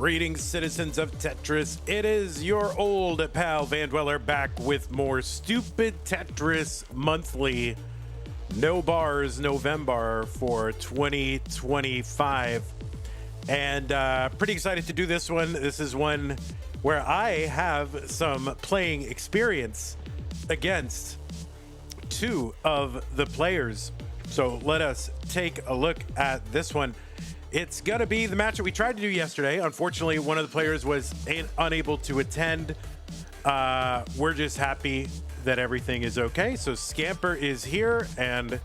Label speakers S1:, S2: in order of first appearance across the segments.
S1: Greetings, citizens of Tetris. It is your old pal Van Dweller back with more stupid Tetris monthly. No bars November for 2025. And pretty excited to do this one. This is one where I have some playing experience against two of the players. So let us take a look at this one. It's going to be the match that we tried to do yesterday. Unfortunately, one of the players was unable to attend. We're just happy that everything is okay. So Scamper is here and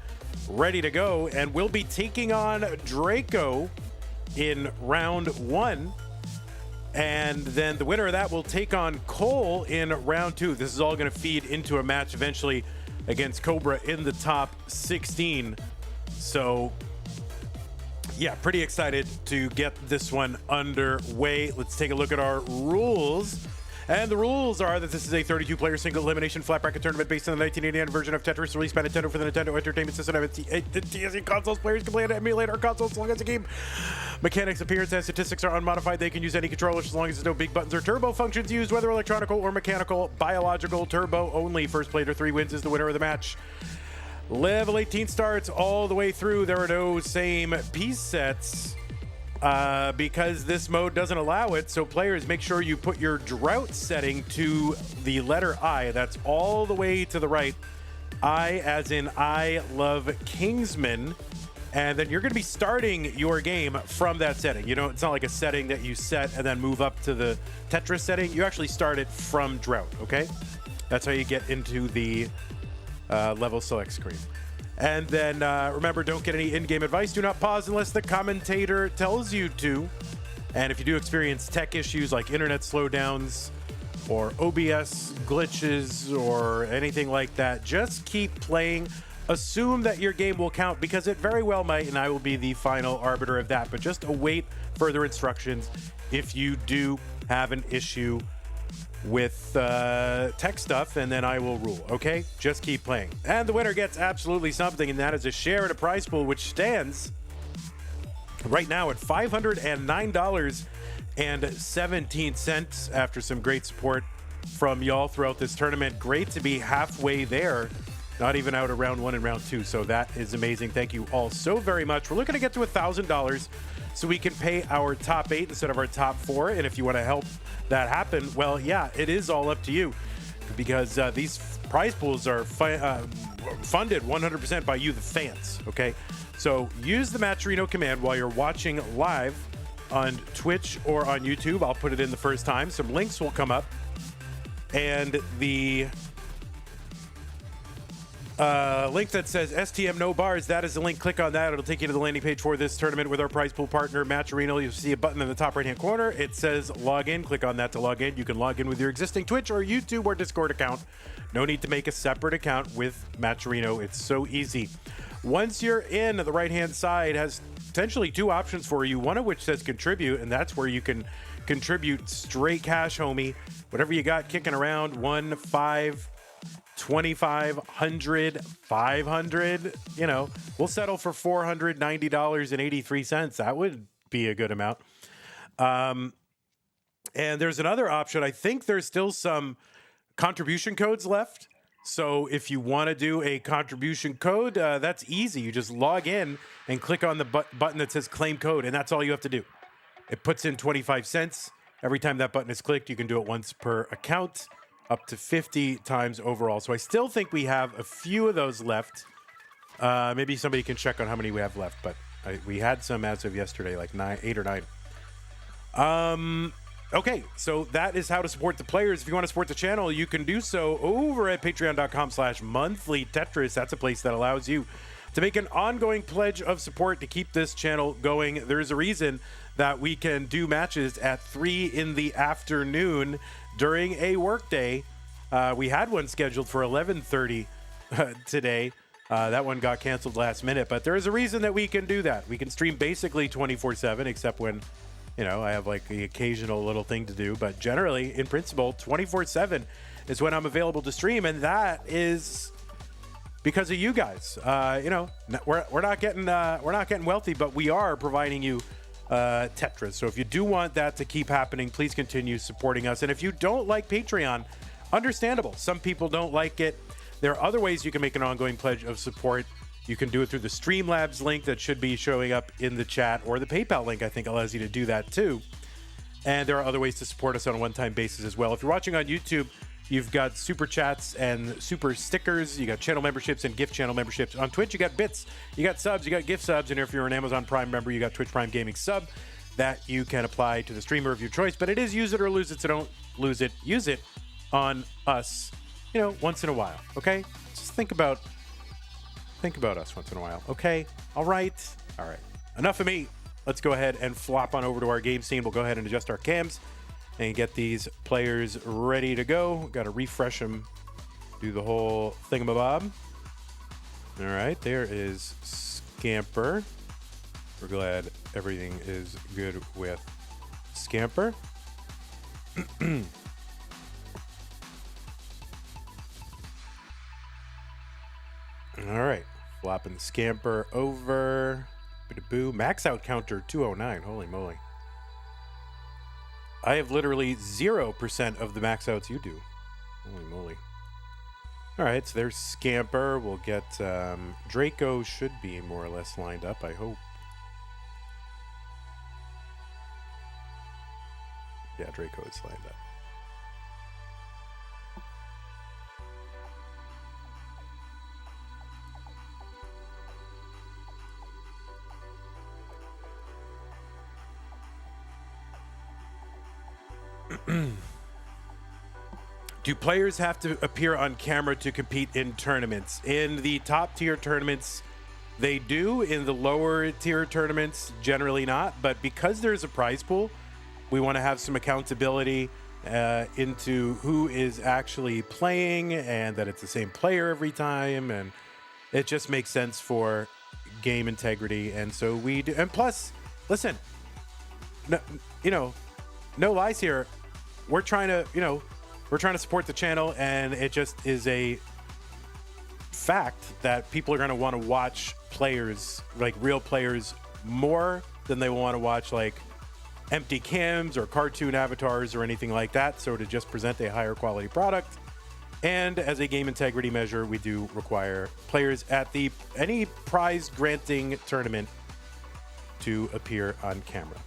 S1: ready to go. And we'll be taking on Draco in round one. And then the winner of that will take on Coal in round two. This is all going to feed into a match eventually against Cobra in the top 16. So yeah, pretty excited to get this one underway. Let's take a look at our rules. And the rules are that this is a 32-player single elimination flat bracket tournament based on the 1989 version of Tetris released by Nintendo for the Nintendo Entertainment System. TSC consoles. Players can play it, emulate our consoles as long as the game mechanics, appearance, and statistics are unmodified. They can use any controller as long as there's no big buttons or turbo functions used, whether electronical or mechanical. Biological, turbo only. First player to 3 wins is the winner of the match. Level 18 starts all the way through. There are no same piece sets because this mode doesn't allow it. So players, make sure you put your drought setting to the letter I. That's all the way to the right. I as in I love Kingsman. And then you're going to be starting your game from that setting. You know, it's not like a setting that you set and then move up to the Tetris setting. You actually start it from drought, okay? That's how you get into the level select screen. And then remember, don't get any in-game advice. Do not pause unless the commentator tells you to. And if you do experience tech issues like internet slowdowns or OBS glitches or anything like that, just keep playing. Assume that your game will count because it very well might, and I will be the final arbiter of that. But just await further instructions if you do have an issue with tech stuff, and then I will rule, okay? Just keep playing. And the winner gets absolutely something, and that is a share in a prize pool, which stands right now at $509.17 after some great support from y'all throughout this tournament. Great to be halfway there, not even out of round one and round two, so that is amazing. Thank you all so very much. We're looking to get to $1,000 so we can pay our top 8 instead of our top 4, and if you want to help that happen, well, yeah, it is all up to you because these prize pools are funded 100% by you, the fans, okay? So use the Matcherino command while you're watching live on Twitch or on YouTube. I'll put it in the first time. Some links will come up, and the link that says STM no bars, that is the link. Click on that. It'll take you to the landing page for this tournament with our prize pool partner, Matcherino. You'll see a button in the top right-hand corner. It says log in. Click on that to log in. You can log in with your existing Twitch or YouTube or Discord account. No need to make a separate account with Matcherino. It's so easy. Once you're in, the right-hand side has potentially 2 options for you, one of which says contribute, and that's where you can contribute straight cash, homie. Whatever you got kicking around, 1, 5, 25, 100, 500, you know, we'll settle for $490.83. That would be a good amount. And there's another option. I think there's still some contribution codes left. So if you want to do a contribution code, that's easy. You just log in and click on the button that says claim code, and that's all you have to do. It puts in 25 cents. Every time that button is clicked, you can do it once per account, up to 50 times overall. So I still think we have a few of those left. Maybe somebody can check on how many we have left, but we had some as of yesterday, like 8 or 9. Okay, so that is how to support the players. If you want to support the channel, you can do so over at patreon.com/monthly Tetris. That's a place that allows you to make an ongoing pledge of support to keep this channel going. There's a reason that we can do matches at 3 in the afternoon during a workday. We had one scheduled for 11:30 today. That one got canceled last minute, but there is a reason that we can do that. We can stream basically 24/7, except when, you know, I have like the occasional little thing to do, but generally, in principle, 24/7 is when I'm available to stream, and that is because of you guys. You know, we're not getting wealthy, but we are providing you Tetris. So if you do want that to keep happening, please continue supporting us. And if you don't like Patreon, understandable. Some people don't like it. There are other ways you can make an ongoing pledge of support. You can do it through the Streamlabs link that should be showing up in the chat, or the PayPal link, I think, allows you to do that too. And there are other ways to support us on a one-time basis as well. If you're watching on YouTube, you've got super chats and super stickers. You got channel memberships and gift channel memberships. On Twitch, you got bits, you got subs, you got gift subs. And if you're an Amazon Prime member, you got Twitch Prime Gaming sub that you can apply to the streamer of your choice. But it is use it or lose it, so don't lose it. Use it on us, you know, once in a while, okay? Just think about us once in a while, okay? All right. Enough of me. Let's go ahead and flop on over to our game scene. We'll go ahead and adjust our cams and get these players ready to go. Got to refresh them, do the whole thingamabob. All right, there is Scamper. We're glad everything is good with Scamper. All right, flopping Scamper over. Boo. Max out counter 209. Holy moly. I have literally 0% of the max outs you do. Holy moly. All right, so there's Scamper. We'll get Draco should be more or less lined up, I hope. Yeah, Draco is lined up. Do players have to appear on camera to compete in tournaments? In the top tier tournaments, they do. In the lower tier tournaments, generally not. But because there's a prize pool, we want to have some accountability into who is actually playing and that it's the same player every time. And it just makes sense for game integrity. And so we do. And plus, listen, no, you know, no lies here. We're trying to support the channel, and it just is a fact that people are going to want to watch players, like real players, more than they want to watch like empty cams or cartoon avatars or anything like that. So to just present a higher quality product, and as a game integrity measure, we do require players at any prize granting tournament to appear on camera.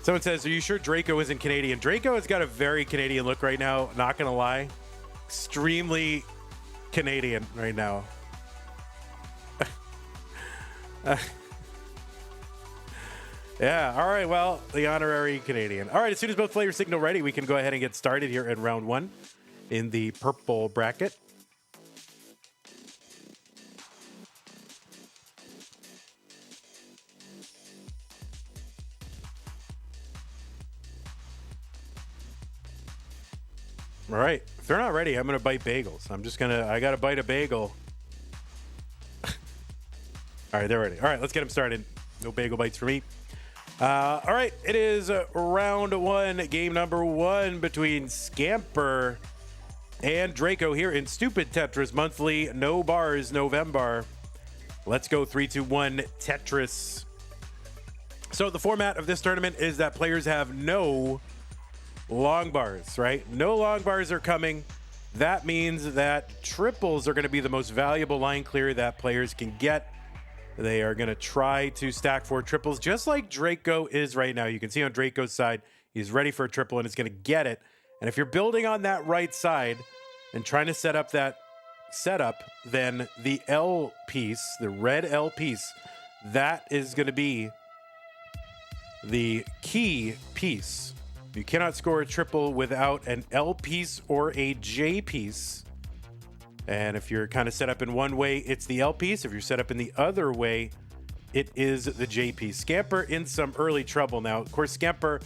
S1: Someone says, are you sure Draco isn't Canadian? Draco has got a very Canadian look right now, not gonna lie. Extremely Canadian right now. Yeah, all right, well, the honorary Canadian. All right, as soon as both players signal ready, we can go ahead and get started here in round one in the purple bracket. All right, if they're not ready, I'm gonna bite bagels. I gotta bite a bagel. All right, they're ready. All right, let's get them started. No bagel bites for me. All right, it is round one, game number one between Scamper and Draco here in Stupid Tetris Monthly. No bars, November. Let's go 3, 2, 1, Tetris. So the format of this tournament is that players have no long bars, right? No long bars are coming. That means that triples are going to be the most valuable line clear that players can get. They are going to try to stack 4 triples, just like Draco is right now. You can see on Draco's side, he's ready for a triple and is going to get it. And if you're building on that right side and trying to set up that setup, then the L piece, the red L piece, that is going to be the key piece. You cannot score a triple without an L piece or a J piece. And if you're kind of set up in one way, it's the L piece. If you're set up in the other way, it is the J piece. Scamper in some early trouble now. Of course, Scamper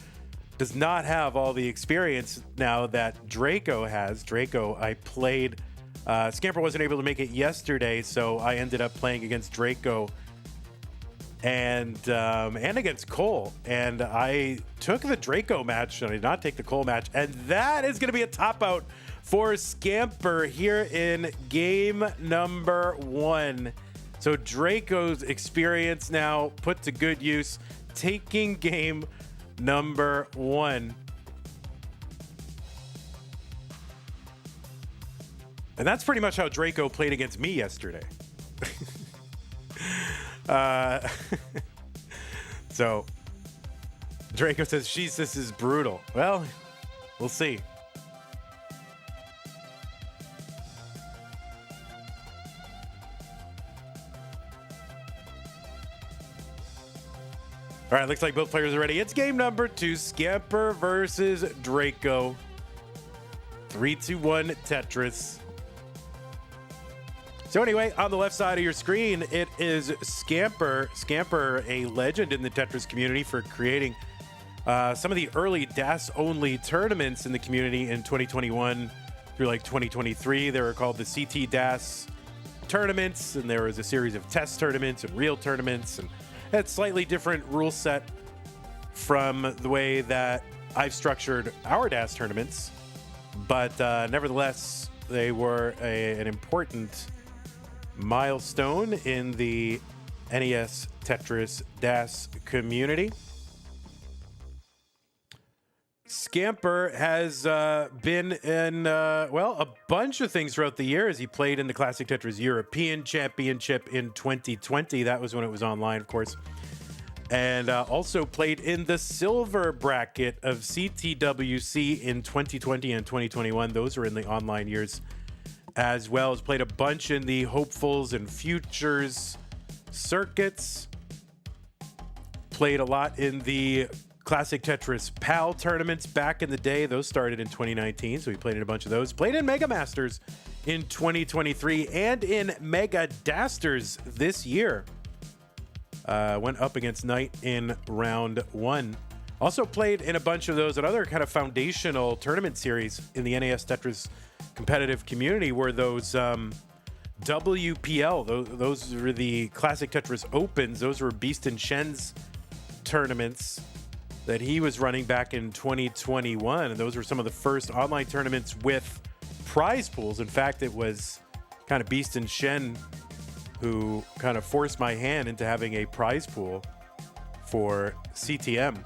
S1: does not have all the experience now that Draco has. Draco, I played. Scamper wasn't able to make it yesterday, so I ended up playing against Draco and against Cole. And I took the Draco match, and I did not take the Cole match. And that is going to be a top out for Scamper here in game number 1. So Draco's experience now put to good use, taking game number 1. And that's pretty much how Draco played against me yesterday. So Draco says, "Jeez, this is brutal." Well, we'll see. All right, looks like both players are ready. It's game number 2, Scamper versus Draco. 3, 2, 1, Tetris. So anyway, on the left side of your screen, it is Scamper. Scamper, a legend in the Tetris community for creating some of the early DAS-only tournaments in the community in 2021 through like 2023. They were called the CT DAS tournaments, and there was a series of test tournaments and real tournaments, and had slightly different rule set from the way that I've structured our DAS tournaments. But nevertheless, they were an important milestone in the NES Tetris DAS community. Scamper has been in, well, a bunch of things throughout the year as he played in the Classic Tetris European Championship in 2020. That was when it was online, of course. And also played in the silver bracket of CTWC in 2020 and 2021. Those were in the online years as well. Has played a bunch in the Hopefuls and Futures circuits. Played a lot in the Classic Tetris PAL tournaments back in the day. Those started in 2019, so he played in a bunch of those. Played in Mega Masters in 2023 and in Mega Dasters this year. Went up against Knight in round 1. Also played in a bunch of those and other kind of foundational tournament series in the NAS Tetris competitive community were those WPL. Those were the Classic Tetris Opens. Those were Beast and Shen's tournaments that he was running back in 2021. And those were some of the first online tournaments with prize pools. In fact, it was kind of Beast and Shen who kind of forced my hand into having a prize pool for CTM,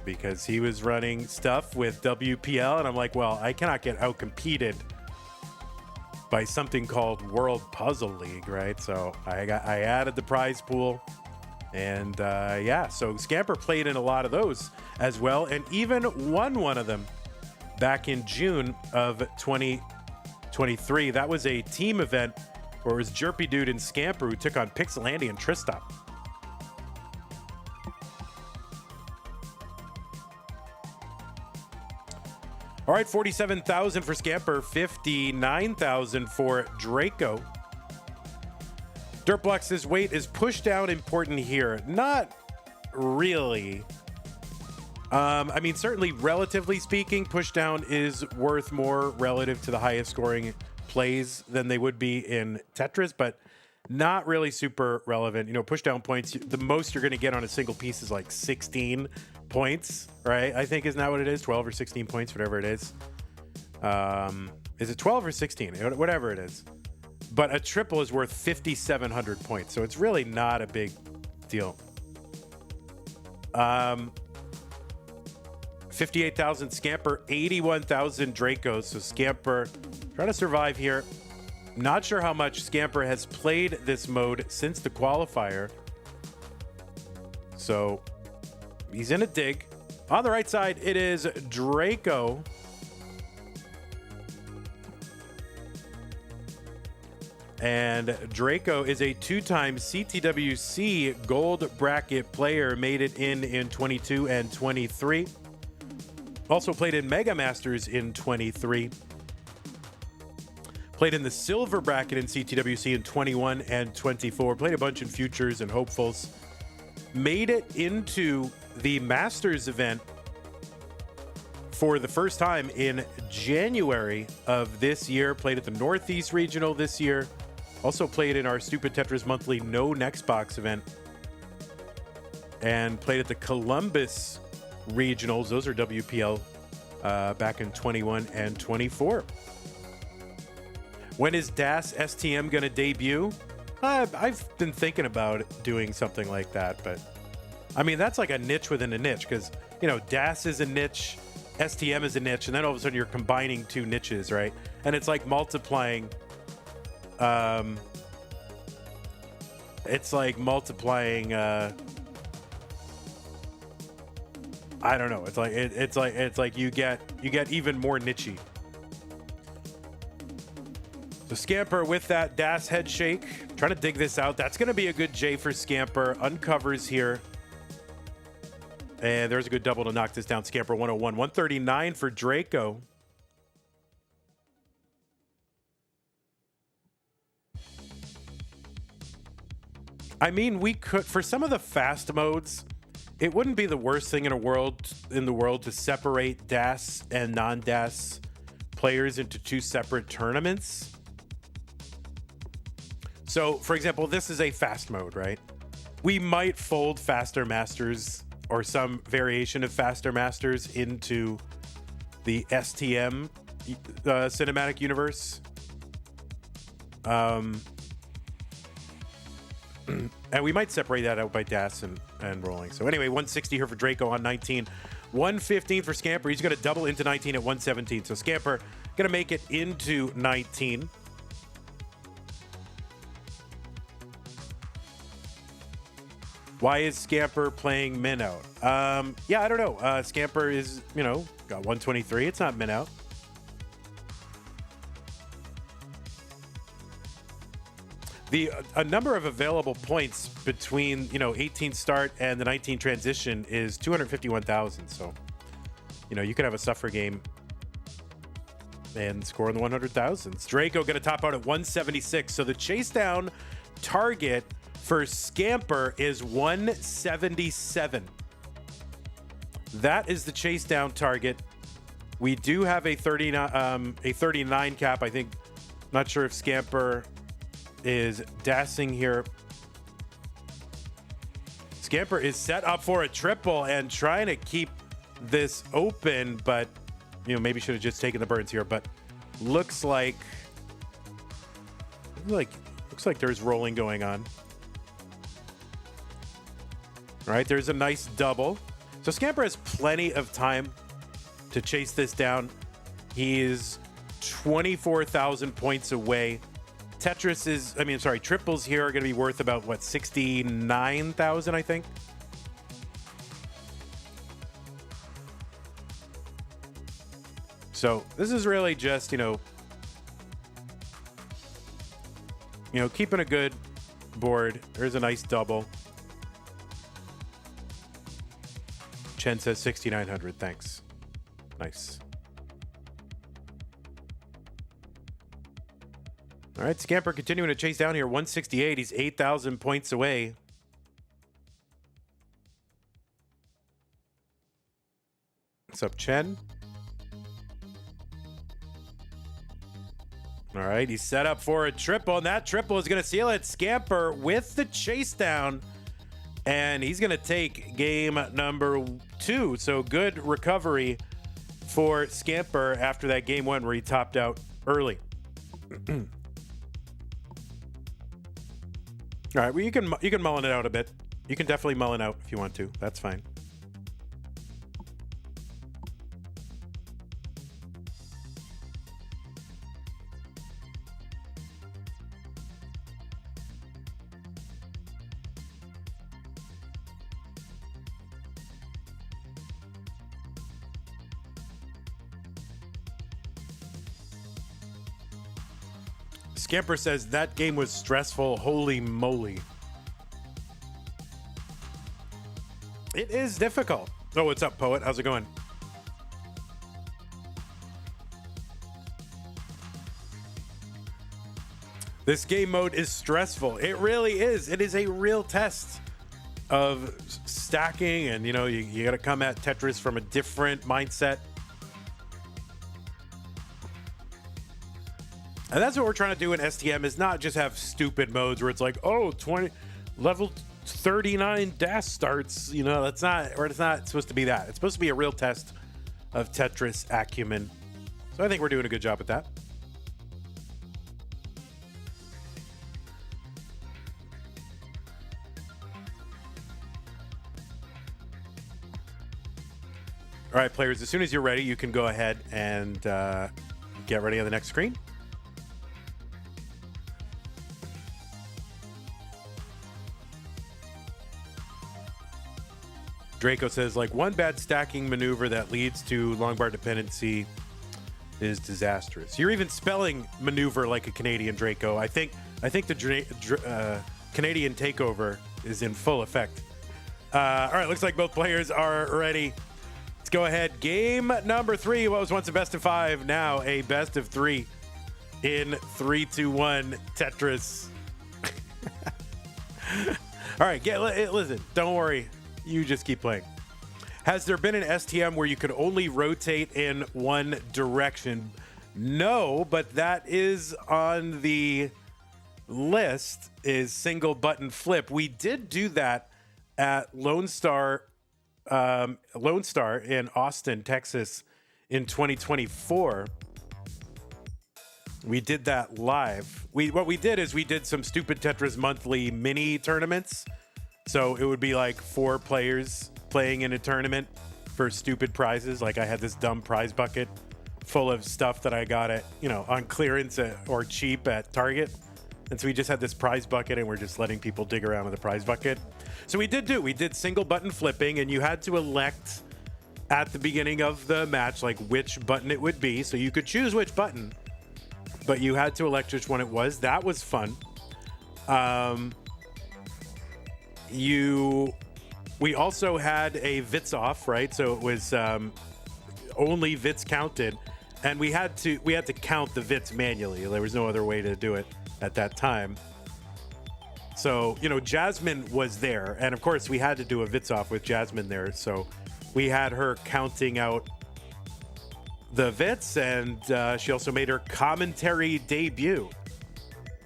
S1: because he was running stuff with WPL, and I'm like, well, I cannot get outcompeted by something called World Puzzle League, right? So I added the prize pool, and yeah, so Scamper played in a lot of those as well, and even won one of them back in June of 2023. That was a team event where it was Jerpy Dude and Scamper who took on Pixelandy and Tristop. All right, 47,000 for Scamper, 59,000 for Draco. Dirtblock says weight is pushed down important here. Not really. I mean, certainly relatively speaking, push down is worth more relative to the highest scoring plays than they would be in Tetris, but not really super relevant. You know, push down points, the most you're going to get on a single piece is like 16 points, right? I think, isn't that what it is? 12 or 16 points, whatever it is. Is it 12 or 16? Whatever it is. But a triple is worth 5,700 points, so it's really not a big deal. 58,000 Scamper, 81,000 Draco. So Scamper trying to survive here. Not sure how much Scamper has played this mode since the qualifier. So he's in a dig. On the right side, it is Draco. And Draco is a 2-time CTWC gold bracket player. Made it in 22 and 23. Also played in Mega Masters in 23. Played in the silver bracket in CTWC in 21 and 24. Played a bunch in Futures and Hopefuls. Made it into the Masters event for the first time in January of this year. Played at the Northeast Regional this year. Also played in our Stupid Tetris Monthly No Next Box event and played at the Columbus Regionals. Those are WPL back in 21 and 24. When is DAS STM going to debut? I've been thinking about doing something like that, but I mean, that's like a niche within a niche because, you know, DAS is a niche, STM is a niche, and then all of a sudden you're combining two niches, right? And it's like multiplying. It's like multiplying. I don't know. It's like you get even more nichey. So Scamper with that DAS head shake, trying to dig this out. That's going to be a good J for Scamper. Uncovers here. And there's a good double to knock this down. Scamper 101, 139 for Draco. I mean, we could, for some of the fast modes, it wouldn't be the worst thing in the world to separate DAS and non-DAS players into two separate tournaments. So, for example, this is a fast mode, right? We might fold Faster Masters or some variation of Faster Masters into the STM cinematic universe. And we might separate that out by DAS and rolling. So anyway, 160 here for Draco on 19. 115 for Scamper. He's going to double into 19 at 117. So Scamper going to make it into 19. Why is Scamper playing min out? Yeah, I don't know. Scamper is, you know, got 123. It's not min out. A number of available points between, you know, 18 start and the 19 transition is 251,000. So, you know, you could have a suffer game and score in the 100,000s. Draco going to top out at 176. So the chase down target for Scamper is 177. That is the chase down target. We do have a 39 cap. I think, not sure if Scamper is dassing here. Scamper is set up for a triple and trying to keep this open, but you know, maybe should have just taken the birds here, but looks like there's rolling going on. All right, there's a nice double. So Scamper has plenty of time to chase this down. He is 24,000 points away. Triples here are going to be worth about, what, 69,000, I think? So this is really just, you know, keeping a good board. There's a nice double. Chen says 6,900. Thanks. Nice. All right, Scamper continuing to chase down here. 168. He's 8,000 points away. What's up, Chen? All right, he's set up for a triple, and that triple is going to seal it. Scamper with the chase down, and he's going to take game number 2. So good recovery for Scamper after that game 1 where he topped out early. All right, well, you can mullen it out a bit. You can definitely mullen out if you want to. That's fine. Scamper says that game was stressful. Holy moly. It is difficult. Oh, what's up, Poet? How's it going? This game mode is stressful. It really is. It is a real test of stacking, and you got to come at Tetris from a different mindset. And that's what we're trying to do in STM, is not just have stupid modes where it's like, oh, level 39 dash starts. You know, that's not, or it's not supposed to be that. It's supposed to be a real test of Tetris acumen. So I think we're doing a good job at that. All right, players, as soon as you're ready, you can go ahead and get ready on the next screen. Draco says, like, one bad stacking maneuver that leads to long bar dependency is disastrous. You're even spelling maneuver like a Canadian, Draco. I think the Canadian takeover is in full effect. All right, looks like both players are ready. Let's go ahead. Game number 3. What was once a best of 5, now a best of 3 in 3, 2, 1 Tetris. All right, listen, don't worry. You just keep playing. Has there been an STM where you could only rotate in one direction? No, but that is on the list, is single button flip. We did do that at Lone Star in Austin, Texas in 2024. We did that live. What we did is we did some stupid Tetris Monthly mini tournaments. So it would be like 4 players playing in a tournament for stupid prizes. Like I had this dumb prize bucket full of stuff that I got at, you know, on clearance or cheap at Target. And so we just had this prize bucket and we're just letting people dig around in the prize bucket. So we did single button flipping, and you had to elect at the beginning of the match, like which button it would be. So you could choose which button, but you had to elect which one it was. That was fun. We also had a Vits off, right? So it was only Vits counted, and we had to count the Vits manually. There was no other way to do it at that time. So, you know, Jasmine was there, and of course we had to do a Vits off with Jasmine there. So we had her counting out the Vits, and she also made her commentary debut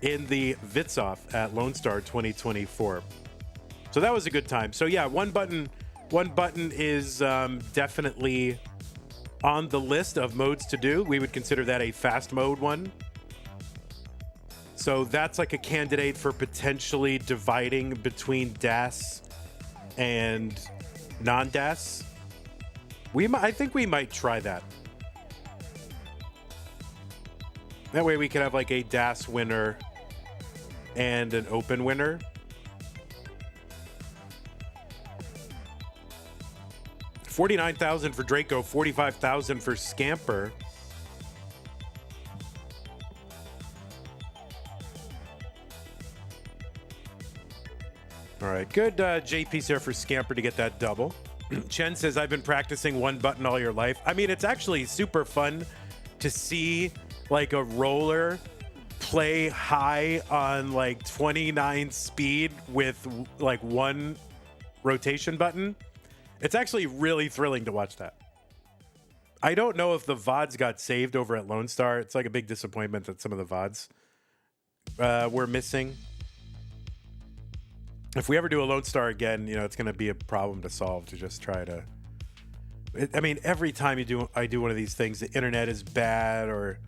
S1: in the Vits off at Lone Star 2024. So that was a good time. So yeah, one button is definitely on the list of modes to do. We would consider that a fast mode one. So that's like a candidate for potentially dividing between DAS and non-DAS. I think we might try that. That way we could have like a DAS winner and an open winner. $49,000 for Draco, $45,000 for Scamper. All right, good JP there for Scamper to get that double. Chen says, I've been practicing one button all your life. I mean, it's actually super fun to see like a roller play high on like 29 speed with like one rotation button. It's actually really thrilling to watch that. I don't know if the VODs got saved over at Lone Star. It's like a big disappointment that some of the VODs were missing. If we ever do a Lone Star again, you know, it's going to be a problem to solve, to just try to... I mean, every time I do one of these things, the internet is bad, or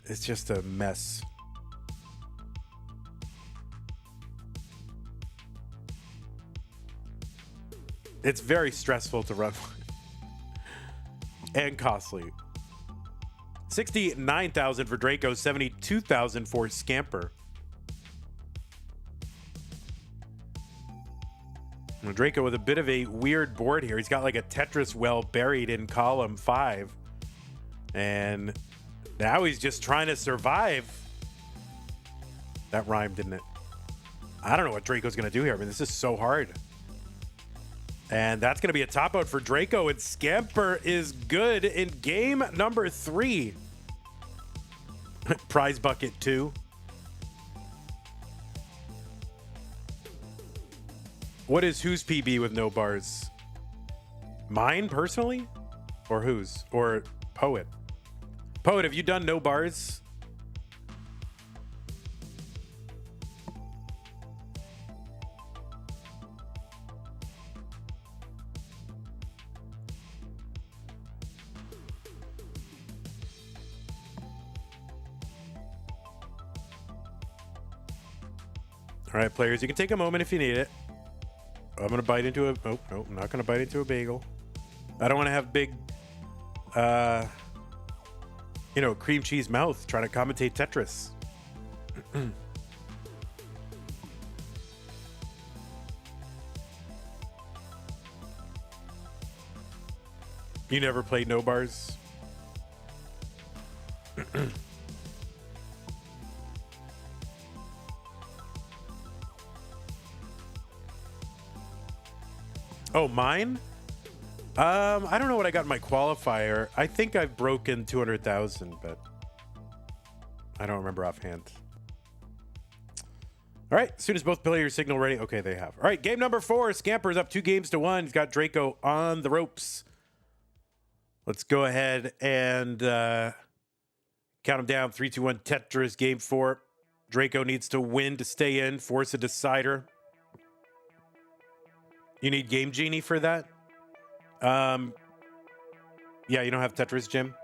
S1: it's just a mess. It's very stressful to run and costly. $69,000 for Draco, $72,000 for Scamper. Draco with a bit of a weird board here. He's got like a Tetris well buried in column 5. And now he's just trying to survive. That rhymed, didn't it? I don't know what Draco's going to do here. I mean, this is so hard. And that's going to be a top out for Draco. And Scamper is good in game number 3. Prize bucket 2. What is whose PB with no bars? Mine personally? Or whose? Or Poet? Poet, have you done no bars? All right, players, you can take a moment if you need it. I'm going to bite into a... Oh, no, I'm not going to bite into a bagel. I don't want to have big, you know, cream cheese mouth trying to commentate Tetris. You never played No Bars? Oh, mine? I don't know what I got in my qualifier. I think I've broken 200,000, but I don't remember offhand. All right, as soon as both players signal ready. Okay, they have. All right, game number 4. Scamper's up 2-1. He's got Draco on the ropes. Let's go ahead and count him down. 3, 2, 1, Tetris, game 4. Draco needs to win to stay in, force a decider. You need Game Genie for that? Yeah, you don't have Tetris, Jim?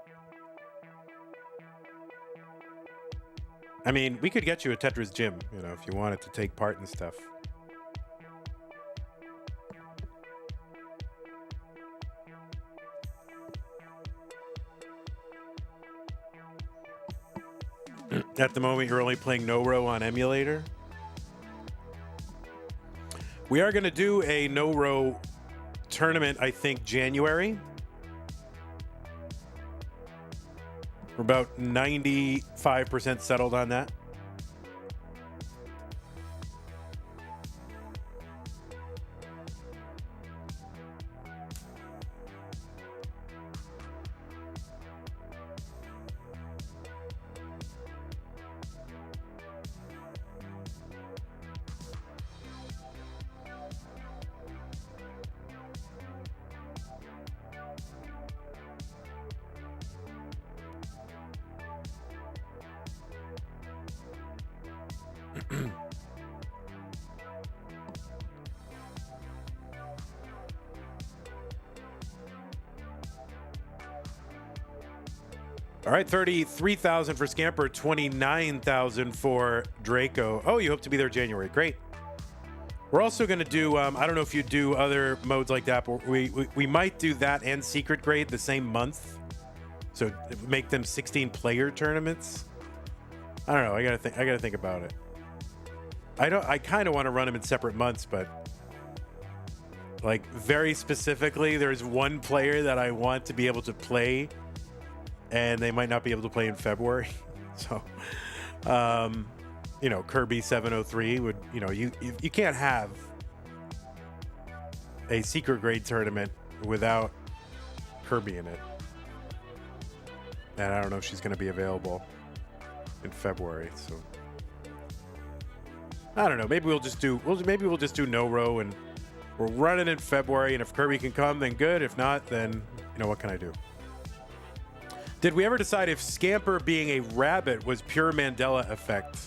S1: I mean, we could get you a Tetris gym, you know, if you wanted to take part and stuff. At the moment, you're only playing No-Row on emulator. We are going to do a No-Row tournament, I think, January. We're about 95% settled on that. All right, 33,000 for Scamper, 29,000 for Draco. Oh, you hope to be there January. Great. We're also going to do, I don't know if you do other modes like that, but we might do that and Secret Grade the same month. So make them 16-player tournaments. I don't know. I gotta think about it. I kind of want to run them in separate months, but like very specifically, there's one player that I want to be able to play, and they might not be able to play in February. So, you know, Kirby 703 would, you know, you can't have a Secret Grade tournament without Kirby in it. And I don't know if she's going to be available in February. So I don't know. Maybe we'll just do No-Row, and we'll run it in February. And if Kirby can come, then good. If not, then you know, what can I do? Did we ever decide if Scamper being a rabbit was pure Mandela effect?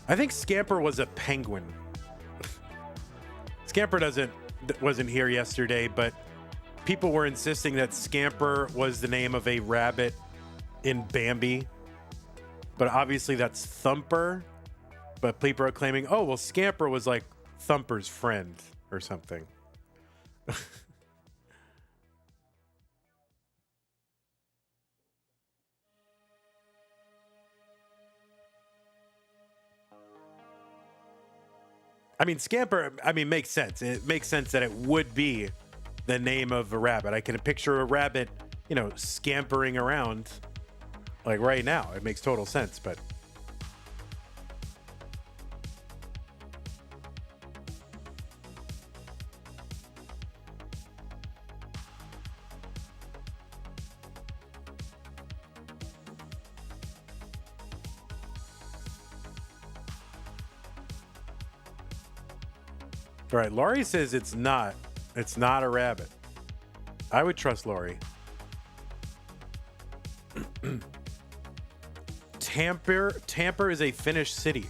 S1: I think Scamper was a penguin. Scamper wasn't here yesterday, but people were insisting that Scamper was the name of a rabbit in Bambi. But obviously that's Thumper. But people are claiming, oh, well, Scamper was like Thumper's friend or something. I mean, Scamper, makes sense. It makes sense that it would be the name of a rabbit. I can picture a rabbit, you know, scampering around like right now. It makes total sense, but all right, Laurie says it's not a rabbit. I would trust Laurie. Tampere is a Finnish city.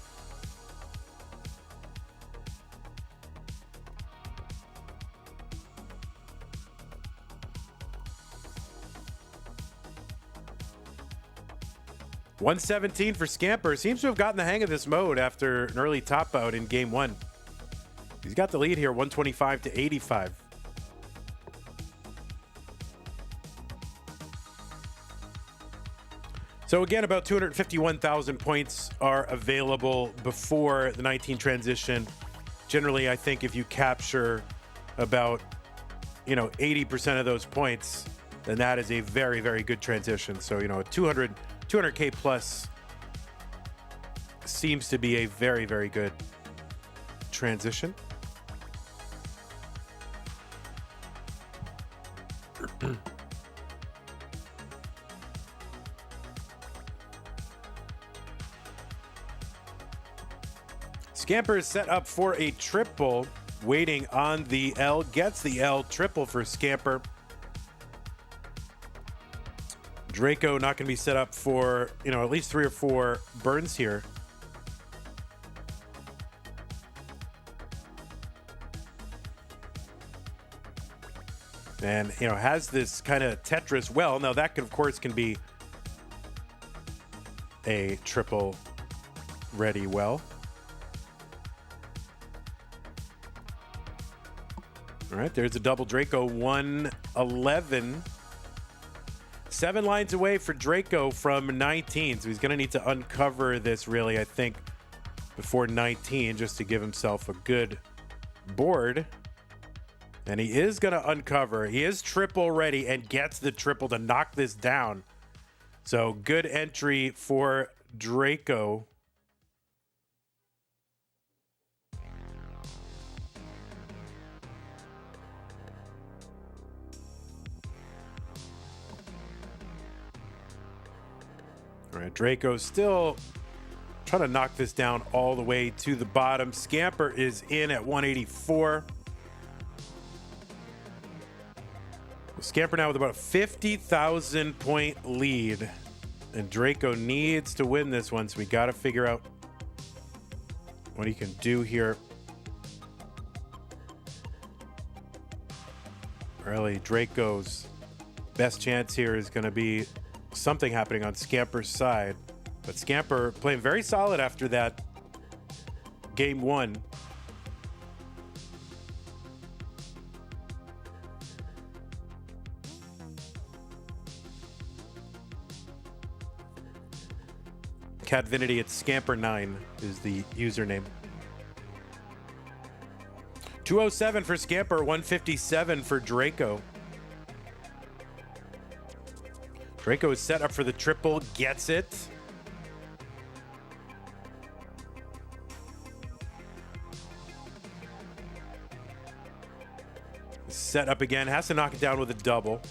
S1: 117 for Scamper. Seems to have gotten the hang of this mode after an early top out in game one. He's got the lead here, 125 to 85. So again, about 251,000 points are available before the 19 transition. Generally, I think if you capture about, 80% of those points, then that is a very, very good transition. So, 200K plus seems to be a very, very good transition. Scamper is set up for a triple, waiting on the L, gets the L, triple for Scamper. Draco not going to be set up for, at least 3 or 4 burns here. And, has this kind of Tetris well. Now that, of course, can be a triple ready well. All right, there's a double Draco, 111. 7 lines away for Draco from 19, so he's going to need to uncover this, really, I think, before 19, just to give himself a good board. And he is going to uncover. He is triple ready and gets the triple to knock this down. So good entry for Draco. All right, Draco still trying to knock this down all the way to the bottom. Scamper is in at 184. Scamper now with about a 50,000 point lead. And Draco needs to win this one, so we got to figure out what he can do here. Really, Draco's best chance here is going to be something happening on Scamper's side. But Scamper playing very solid after that game one. Catvinity at Scamper9 is the username. 207 for Scamper, 157 for Draco. Draco is set up for the triple, gets it. Set up again, has to knock it down with a double.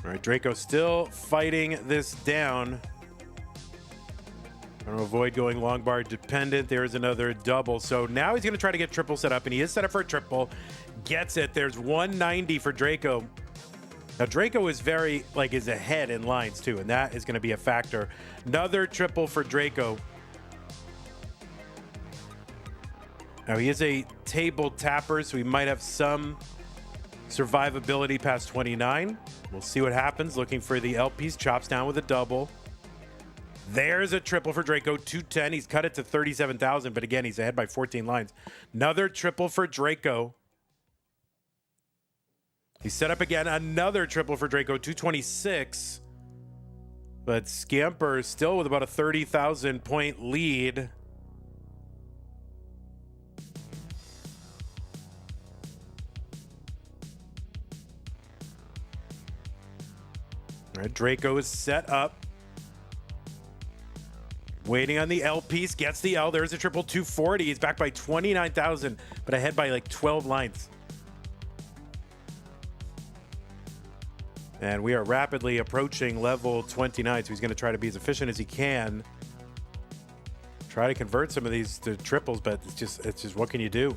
S1: All right, Draco still fighting this down. Trying to avoid going long bar dependent. There's another double. So now he's going to try to get triple set up, and he is set up for a triple. Gets it. There's 190 for Draco. Now, Draco is is ahead in lines, too, and that is going to be a factor. Another triple for Draco. Now, he is a table tapper, so he might have some survivability past 29. We'll see what happens. Looking for the L piece. Chops down with a double. There's a triple for Draco, 210. He's cut it to 37,000, but again, he's ahead by 14 lines. Another triple for Draco. He's set up again. Another triple for Draco, 226. But Scamper still with about a 30,000 point lead. All right, Draco is set up. Waiting on the L piece, gets the L. There's a triple, 240. He's back by 29,000, but ahead by like 12 lines. And we are rapidly approaching level 29, so he's going to try to be as efficient as he can. Try to convert some of these to triples, but it's just what can you do?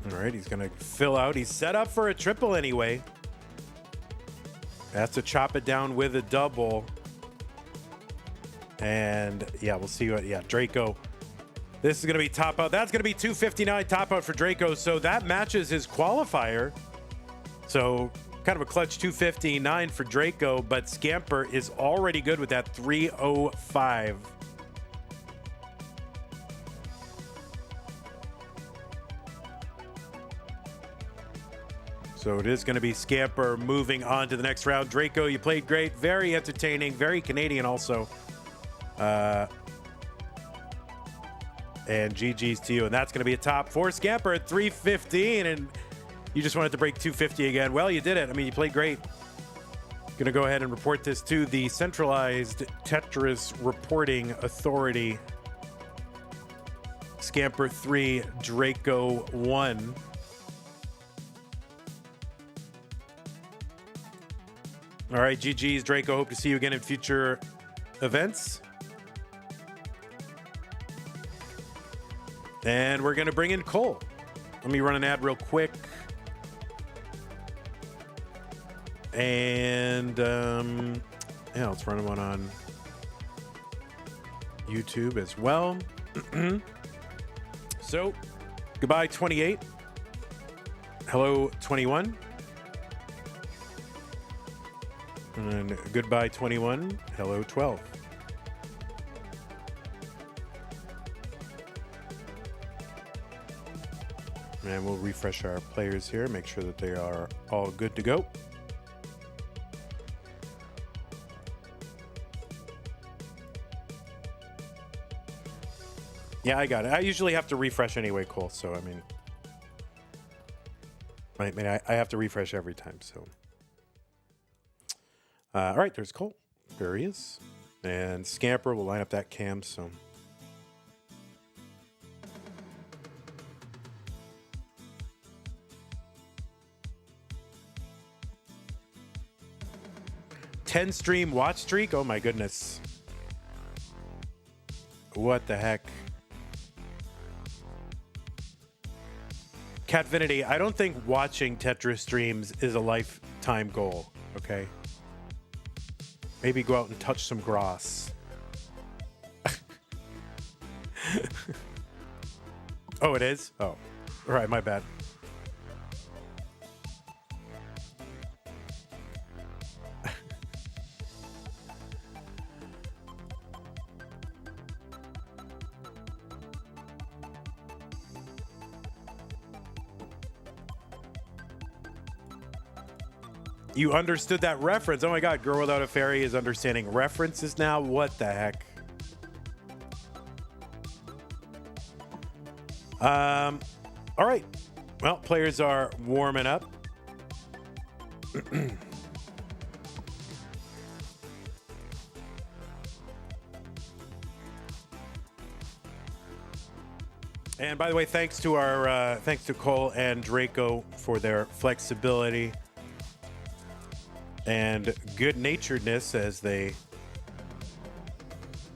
S1: All right, he's going to fill out. He's set up for a triple anyway. Has to chop it down with a double. And yeah, we'll see what, yeah, Draco. This is going to be top out. That's going to be 259 top out for Draco. So that matches his qualifier. So kind of a clutch 259 for Draco, but Scamper is already good with that 305. So it is going to be Scamper moving on to the next round. Draco, you played great. Very entertaining. Very Canadian also. And GG's to you. And that's going to be a top for Scamper at 315. And you just wanted to break 250 again. Well, you did it. I mean, you played great. Going to go ahead and report this to the centralized Tetris reporting authority. Scamper 3, Draco 1. All right, GG's, Draco. Hope to see you again in future events. And we're going to bring in Cole. Let me run an ad real quick. And yeah, let's run one on YouTube as well. So, goodbye 28. Hello 21. And goodbye 21. Hello 12. And we'll refresh our players here, make sure that they are all good to go. Yeah, I got it. I usually have to refresh anyway, Cole. So, I mean, I have to refresh every time. So, all right, there's Cole. There he is. And Scamper will line up that cam. So, $10 stream watch streak. Oh my goodness. What the heck? Catvinity, I don't think watching Tetris streams is a lifetime goal, okay? Maybe go out and touch some grass. Oh, it is? Oh, all right, my bad. You understood that reference. Oh my God, Girl Without a Fairy is understanding references now. What the heck? All right. Well, players are warming up. And by the way, thanks to Cole and Draco for their flexibility and good-naturedness as they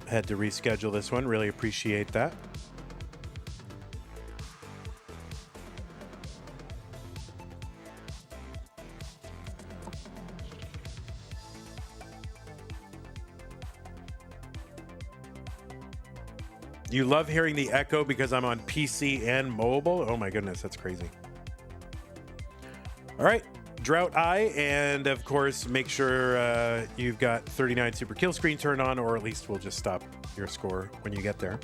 S1: had to reschedule this one. Really appreciate that. You love hearing the echo because I'm on PC and mobile? Oh my goodness, that's crazy. All right. Drought Eye, and of course, make sure you've got 39 super kill screen turned on, or at least we'll just stop your score when you get there.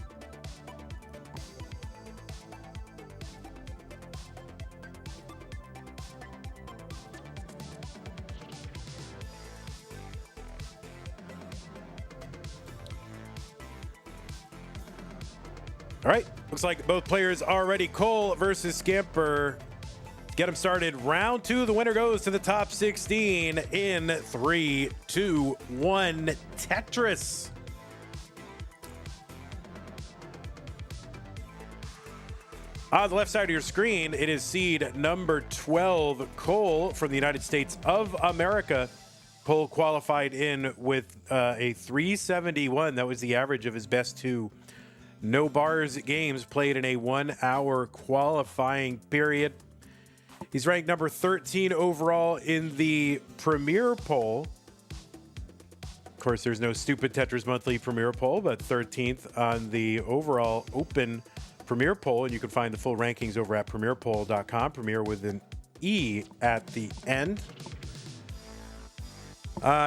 S1: All right, looks like both players are ready. Cole versus Scamper. Get them started. Round 2, the winner goes to the top 16 in 3, 2, 1. Tetris. On the left side of your screen, it is seed number 12, Cole from the United States of America. Cole qualified in with a 371. That was the average of his best two no bars games played in a 1 hour qualifying period. He's ranked number 13 overall in the Premier poll. Of course, there's no stupid Tetris Monthly Premier poll, but 13th on the overall open Premier poll. And you can find the full rankings over at premierpoll.com, Premier with an E at the end.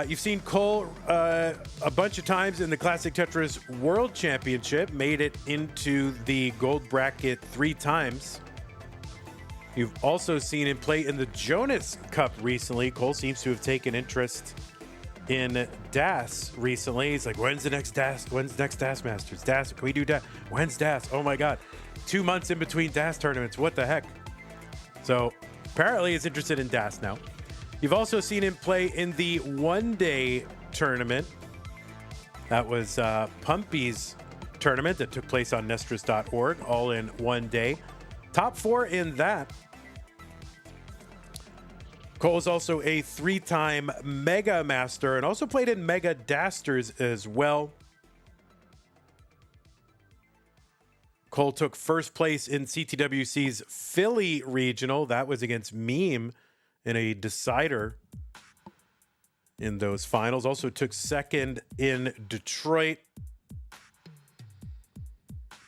S1: You've seen Cole a bunch of times in the Classic Tetris World Championship, made it into the gold bracket 3 times. You've also seen him play in the Jonas Cup recently. Cole seems to have taken interest in DAS recently. He's like, when's the next DAS? When's the next DAS Masters? DAS, can we do DAS? When's DAS? Oh my God. 2 months in between DAS tournaments. What the heck? So apparently he's interested in DAS now. You've also seen him play in the one-day tournament. That was Pumpy's tournament that took place on Nestris.org, all in one day. Top 4 in that. Cole is also a 3-time Mega Master and also played in Mega Dasters as well. Cole took first place in CTWC's Philly Regional. That was against Meme in a decider in those finals. Also took second in Detroit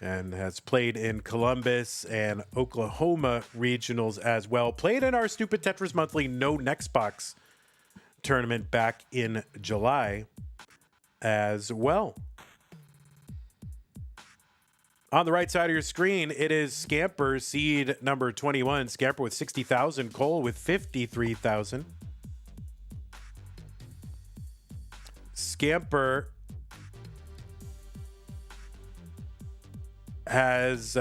S1: and has played in Columbus and Oklahoma regionals as well. Played in our Stupid Tetris Monthly No Next Box tournament back in July as well. On the right side of your screen, it is Scamper, seed number 21. Scamper with 60,000. Cole with 53,000. Scamper has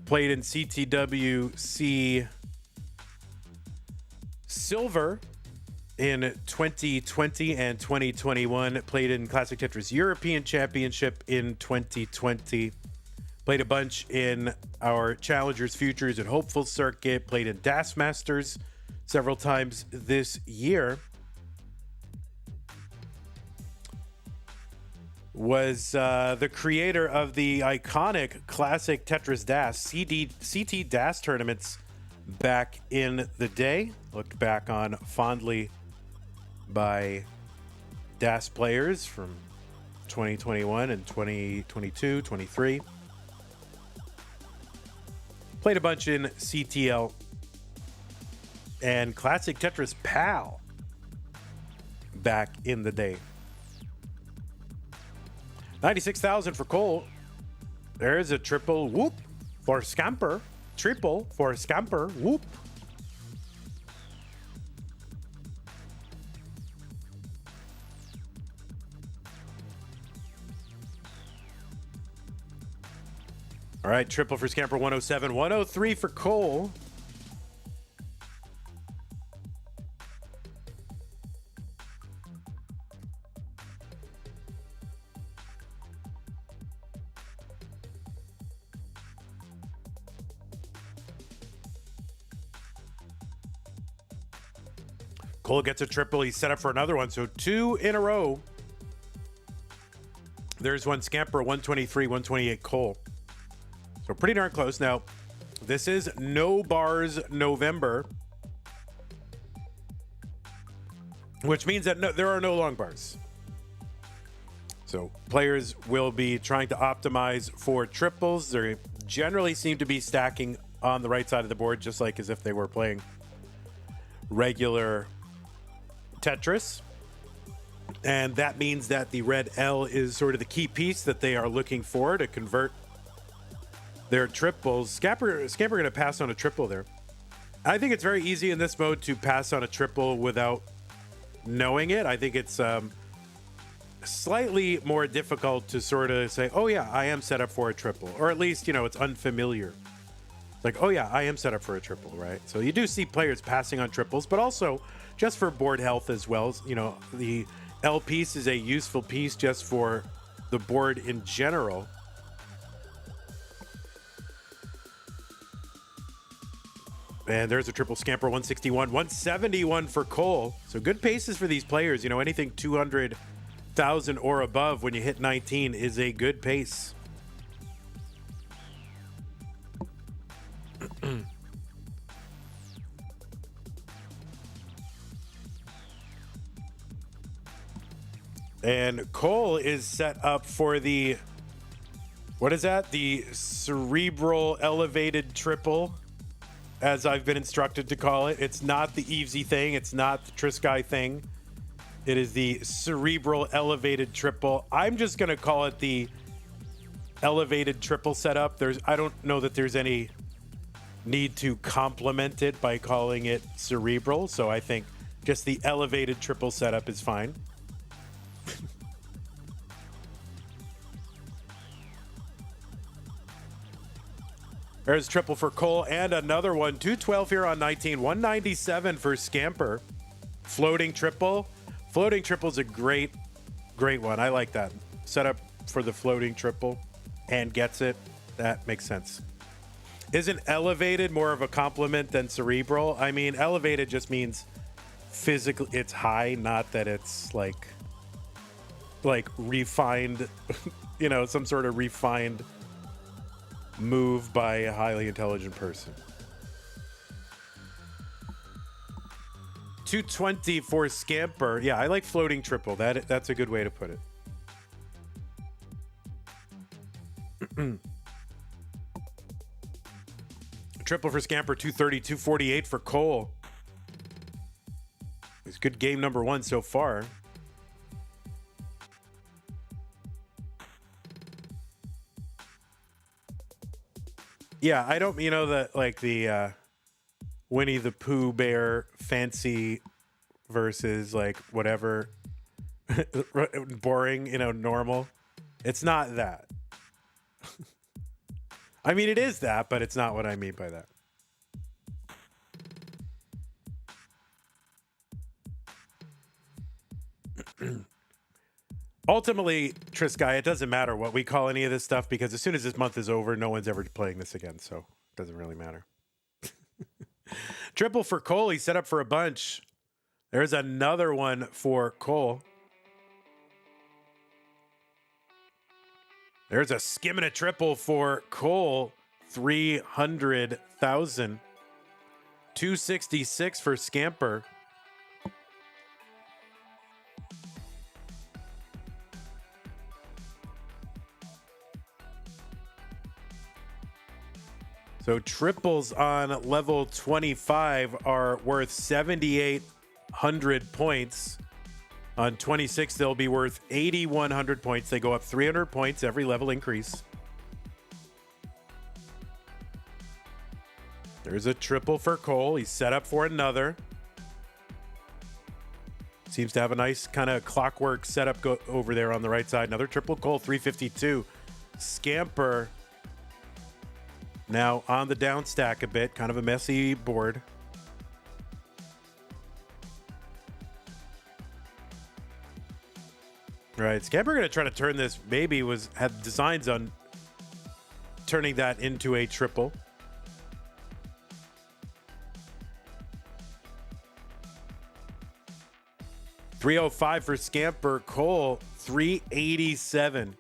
S1: played in CTWC Silver in 2020 and 2021. Played in Classic Tetris European Championship in 2020. Played a bunch in our Challengers, Futures, and Hopeful circuit. Played in DAS Masters several times this year. Was the creator of the iconic Classic Tetris DAS CT DAS tournaments back in the day. Looked back on fondly by DAS players from 2021 and 2022, 23. Played a bunch in CTL and Classic Tetris PAL back in the day. 96,000 for Cole. There's a triple whoop for Scamper. Triple for Scamper. Whoop. All right, triple for Scamper, 107. 103 for Cole. Cole gets a triple. He's set up for another one. So 2 in a row. There's one Scamper, 123, 128 Cole. So pretty darn close. Now, this is No Bars November, which means that there are no long bars. So players will be trying to optimize for triples. They generally seem to be stacking on the right side of the board, just like as if they were playing regular Tetris. And that means that the red L is sort of the key piece that they are looking for to convert their triples. Scamper going to pass on a triple there. I think it's very easy in this mode to pass on a triple without knowing it. I think it's slightly more difficult to sort of say, oh yeah, I am set up for a triple. Or at least, it's unfamiliar. It's like, oh yeah, I am set up for a triple, right? So you do see players passing on triples, but also just for board health as well. The L piece is a useful piece just for the board in general. And there's a triple Scamper, 161, 171 for Cole. So good paces for these players. Anything 200 1,000 or above when you hit 19 is a good pace. And Cole is set up for the, what is that? The cerebral elevated triple, as I've been instructed to call it. It's not the Evesy thing. It's not the Trisky thing. It is the cerebral elevated triple. I'm just going to call it the elevated triple setup. I don't know that there's any need to complement it by calling it cerebral. So I think just the elevated triple setup is fine. There's triple for Cole and another one. 212 here on 19. 197 for Scamper. Floating triple. Floating triple is a great one. I like that. Setup for the floating triple and gets it. That makes sense. Isn't elevated more of a compliment than cerebral? I mean, elevated just means physically it's high, not that it's like refined, you know, some sort of refined move by a highly intelligent person. 220 for Scamper. Yeah, I like floating triple. That's a good way to put it. Triple for Scamper, 230, 248 for Cole. It's good game number one so far. Yeah, I don't, you know, that like the Winnie the Pooh bear fancy versus like whatever boring, you know, normal. It's not that. I mean, it is that, but it's not what I mean by that. Ultimately, Trisky, it doesn't matter what we call any of this stuff because as soon as this month is over, no one's ever playing this again, so it doesn't really matter. Triple for Cole. He's set up for a bunch. There's another one for Cole. There's a skim and a triple for Cole. 300,000. 266 for Scamper. So triples on level 25 are worth 7,800 points. On 26, they'll be worth 8,100 points. They go up 300 points every level increase. There's a triple for Cole. He's set up for another. Seems to have a nice kind of clockwork setup over there on the right side. Another triple Cole, 352. Scamper now on the down stack a bit. Kind of a messy board. All right, Scamper going to try to turn this. Maybe had designs on turning that into a triple. $305 for Scamper. Cole, 387.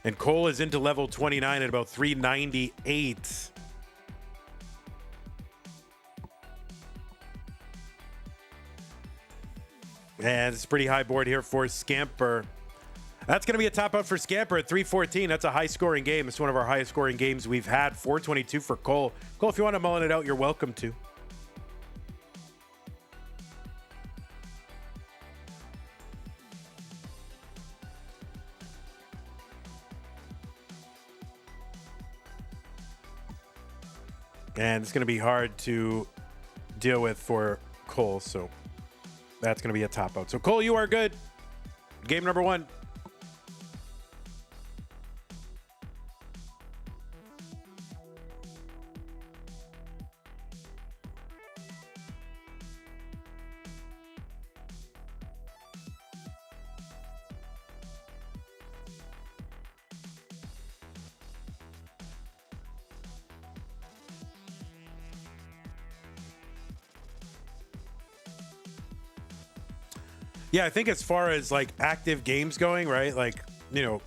S1: And Cole is into level 29 at about 398. And it's a pretty high board here for Scamper. That's going to be a top out for Scamper at 314. That's a high scoring game. It's one of our highest scoring games we've had. 422 for Cole. Cole, if you want to mullen it out, you're welcome to. And it's going to be hard to deal with for Cole, so that's going to be a top out. So Cole, you are good. Game number one. Yeah, I think as far as like active games going, right? Like, you know,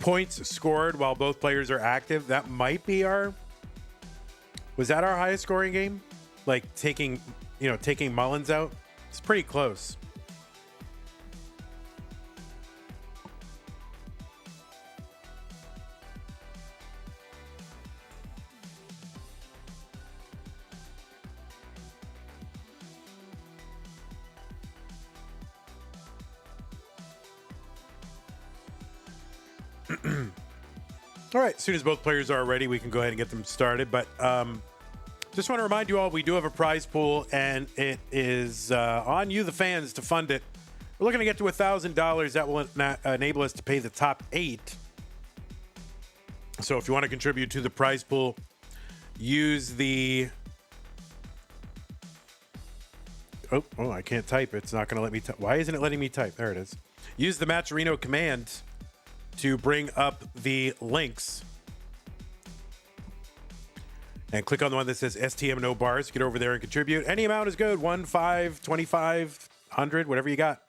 S1: points scored while both players are active, that might be our... Was that our highest scoring game? Like taking Mullins out? It's pretty close. All right, as soon as both players are ready, we can go ahead and get them started. But just want to remind you all, we do have a prize pool, and it is on you, the fans, to fund it. We're looking to get to $1,000. That will enable us to pay the top 8. So if you want to contribute to the prize pool, use the... Oh, I can't type. It's not going to let me type. Why isn't it letting me type? There it is. Use the Matcherino command to bring up the links and click on the one that says STM no bars. Get over there and contribute. Any amount is good. 1, 5, 25, 100, whatever you got.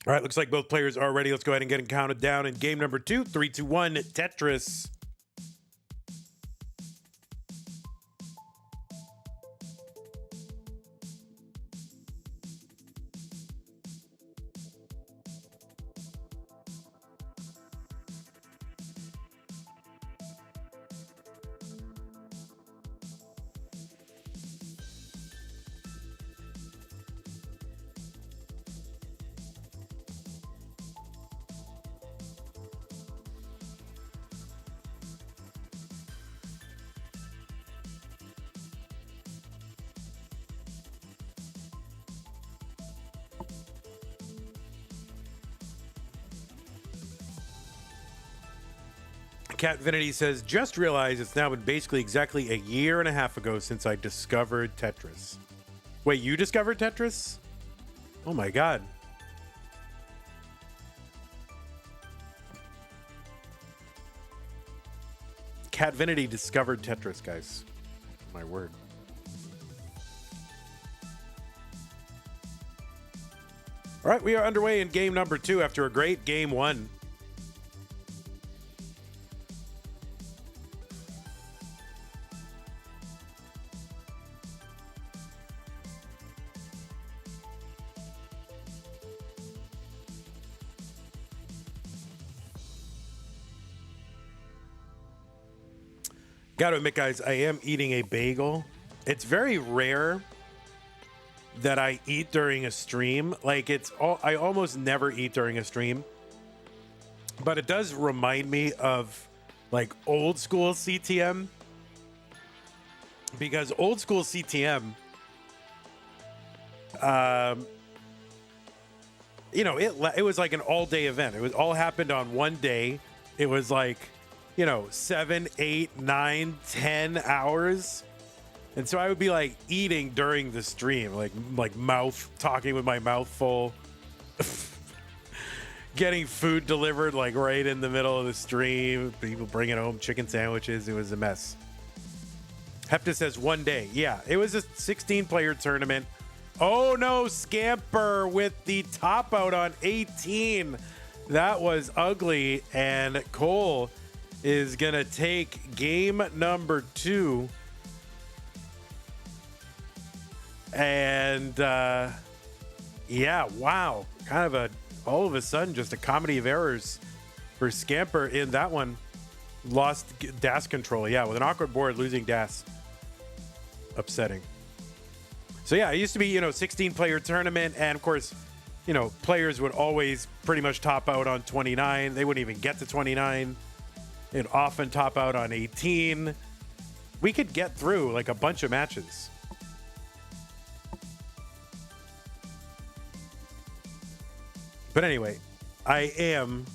S1: All right, looks like both players are ready. Let's go ahead and get them counted down in game number 2. 3, 2, 1, Tetris. Catvinity says, just realized it's now been basically exactly a year and a half ago since I discovered Tetris. Wait, you discovered Tetris? Oh my God. Catvinity discovered Tetris, guys. My word. All right, we are underway in game number 2 after a great game 1. Gotta admit, guys, I am eating a bagel. It's very rare that I eat during a stream. Like, I almost never eat during a stream. But it does remind me of, like, old school CTM. Because old school CTM, you know, it was like an all-day event. It was all happened on one day. It was like, you know, 7, 8, 9, 10 hours. And so I would be like eating during the stream, like talking with my mouth full, getting food delivered like right in the middle of the stream. People bringing home chicken sandwiches. It was a mess. Hepta says 1 day. Yeah, it was a 16-player tournament. Oh no, Scamper with the top out on 18. That was ugly. And Cole is gonna take game number 2, and yeah, wow, kind of all of a sudden just a comedy of errors for Scamper in that one. Lost DAS control, yeah, with an awkward board, losing DAS, upsetting. So yeah, it used to be, you know, 16-player tournament, and of course, you know, players would always pretty much top out on 29. They wouldn't even get to 29. It'd often top out on 18. We could get through like a bunch of matches. But anyway, I am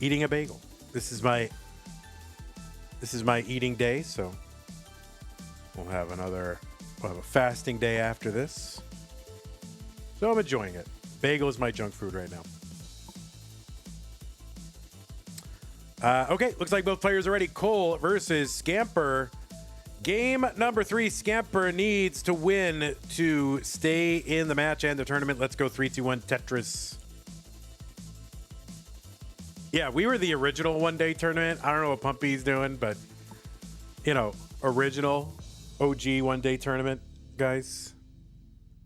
S1: eating a bagel. This is my eating day, so we'll have a fasting day after this. So I'm enjoying it. Bagel is my junk food right now. Okay, looks like both players are ready. Cole versus Scamper. Game number 3, Scamper needs to win to stay in the match and the tournament. Let's go 3, 2, 1, Tetris. Yeah, we were the original one-day tournament. I don't know what Pumpy's doing, but, you know, original OG one-day tournament, guys.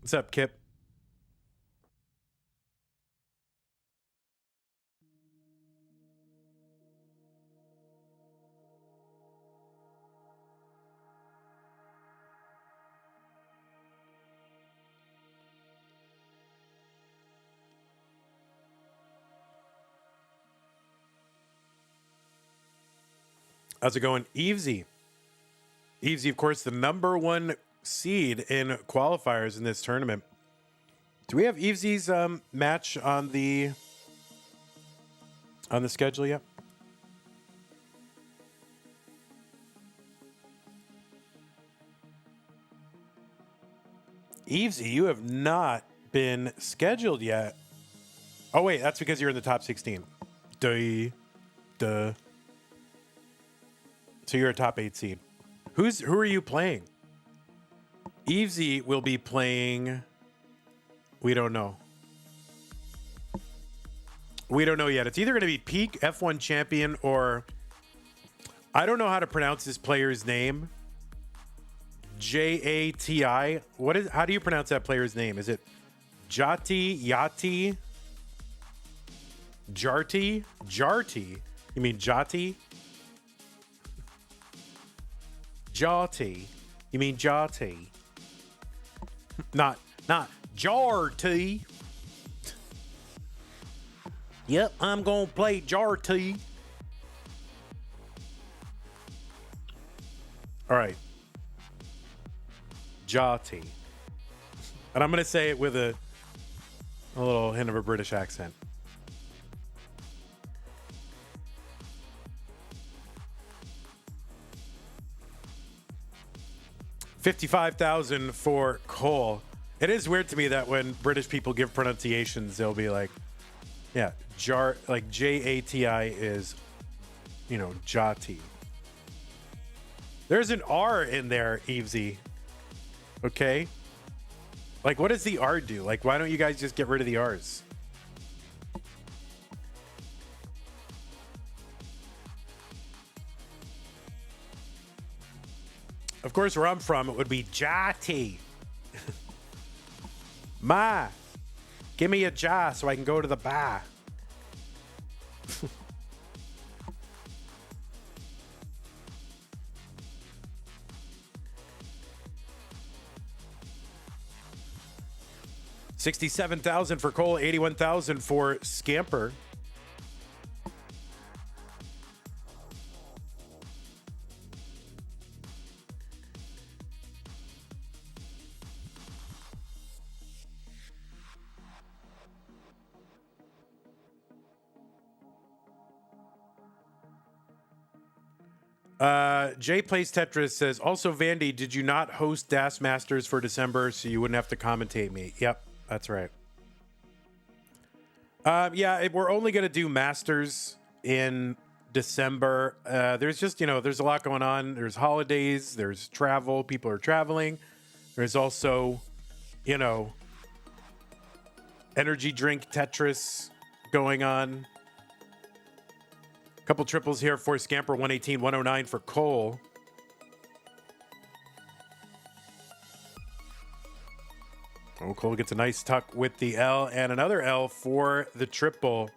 S1: What's up, Kip? How's it going? Evesy, of course, the #1 seed in qualifiers in this tournament. Do we have Evesy's match on the schedule yet? Evesy, you have not been scheduled yet. Oh wait, that's because you're in the top 16. Duh. So you're a top 8 seed. Who are you playing? Evesy will be playing. We don't know. We don't know yet. It's either going to be Peak F1 champion or I don't know how to pronounce this player's name. Jati. How do you pronounce that player's name? Is it Jati? Jarty? You mean Jati? Jati. You mean Jati? Not Jarty. Yep, I'm gonna play Jarty. All right. Jati. And I'm gonna say it with a little hint of a British accent. $55,000 for Cole. It is weird to me that when British people give pronunciations, they'll be like, yeah, like Jati is, you know, Jati. There's an R in there, Evesy. Okay? Like, what does the R do? Like, why don't you guys just get rid of the R's? Of course, where I'm from, it would be Jati. Ma, give me a ja so I can go to the bar. $67,000 for Cole, $81,000 for Scamper. Jay Plays Tetris says, also, Vandy, did you not host Das Masters for December so you wouldn't have to commentate me? Yep, that's right. Yeah, we're only going to do Masters in December. There's just, you know, there's a lot going on. There's holidays, there's travel, people are traveling. There's also, you know, energy drink Tetris going on. Couple triples here for Scamper, 118, 109 for Cole. Oh, Cole gets a nice tuck with the L and another L for the triple.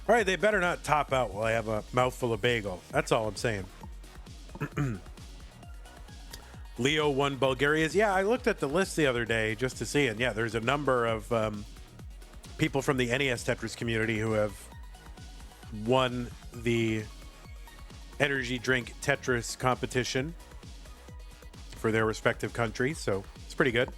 S1: All right, they better not top out while I have a mouthful of bagel. That's all I'm saying. Leo won Bulgaria's. Yeah, I looked at the list the other day just to see, and yeah, there's a number of people from the NES Tetris community who have won the energy drink Tetris competition for their respective countries, so it's pretty good.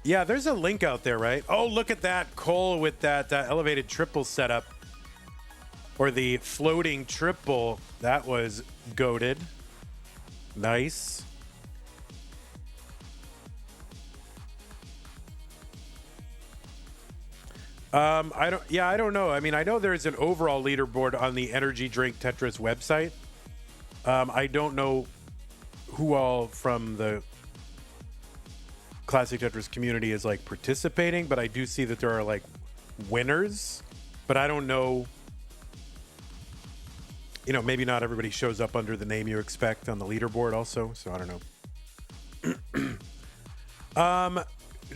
S1: Yeah, there's a link out there, right? Oh, look at that Cole with that elevated triple setup, or the floating triple. That was goated. Nice. I don't know. I mean, I know there's an overall leaderboard on the Energy Drink Tetris website. I don't know who all from the Classic Tetris community is like participating, but I do see that there are like winners, but I don't know, you know, maybe not everybody shows up under the name you expect on the leaderboard also, so I don't know.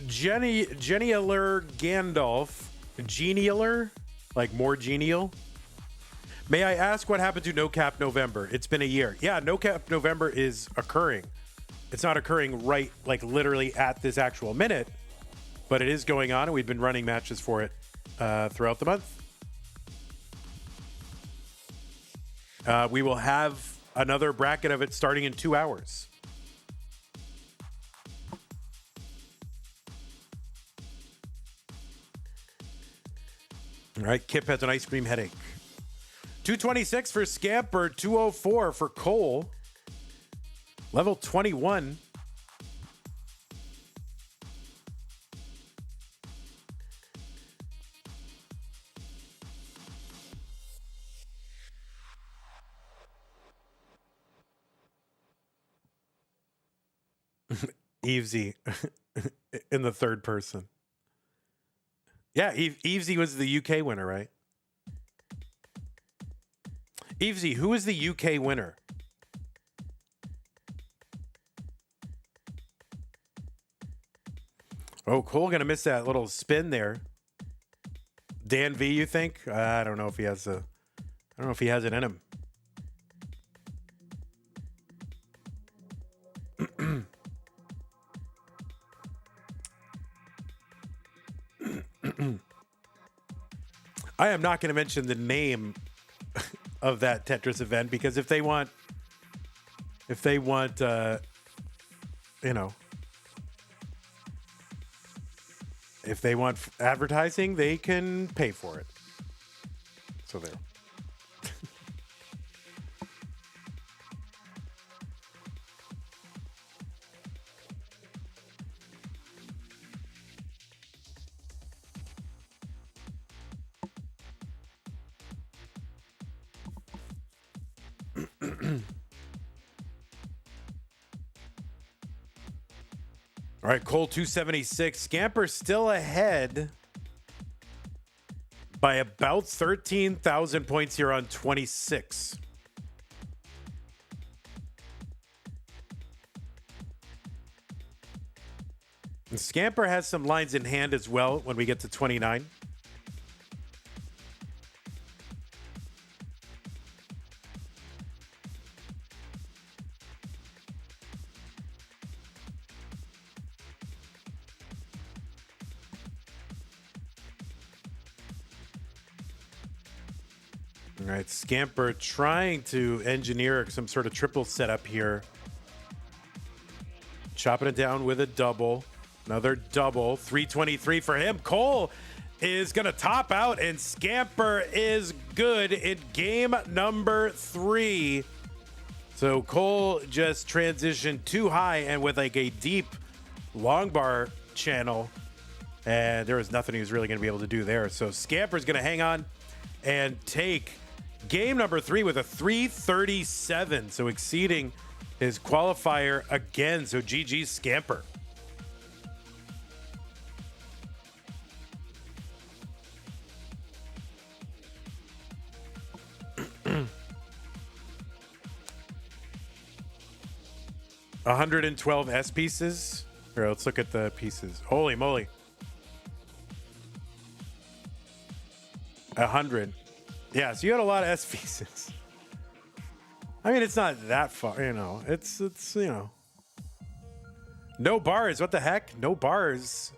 S1: Genialer Gandalf, genialer, like more genial. May I ask what happened to No Cap November? It's been a year. Yeah, No Cap November is occurring. It's not occurring right, like literally at this actual minute, but it is going on, and we've been running matches for it throughout the month. We will have another bracket of it starting in 2 hours. All right, Kip has an ice cream headache. 226 for Scamper, 204 for Cole. Level 21. Evesy in the third person. Yeah, Evesy was the UK winner, right? Evesy, who is the UK winner? Oh, Cole gonna miss that little spin there. Dan V, you think? I don't know if he has a. I don't know if he has it in him. I am not going to mention the name of that Tetris event because if they want, you know, if they want advertising, they can pay for it. So there. All right, Cole 276. Scamper still ahead by about 13,000 points here on 26. And Scamper has some lines in hand as well when we get to 29. All right, Scamper trying to engineer some sort of triple setup here. Chopping it down with a double. Another double. 323 for him. Cole is going to top out, and Scamper is good in game number 3. So Cole just transitioned too high and with like a deep long bar channel, and there was nothing he was really going to be able to do there. So Scamper's going to hang on and take game number 3 with a 337, so exceeding his qualifier again. So GG's Scamper. 112 S pieces. Here, let's look at the pieces. Holy moly. 100. Yeah, so you had a lot of S pieces. I mean, it's not that far, you know. It's you know. No bars. What the heck? No bars.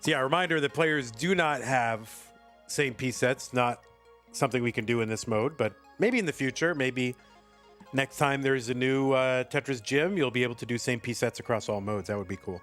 S1: So yeah, a reminder that players do not have same piece sets. Not something we can do in this mode, but maybe in the future, maybe next time there's a new Tetris gym, you'll be able to do same piece sets across all modes. That would be cool.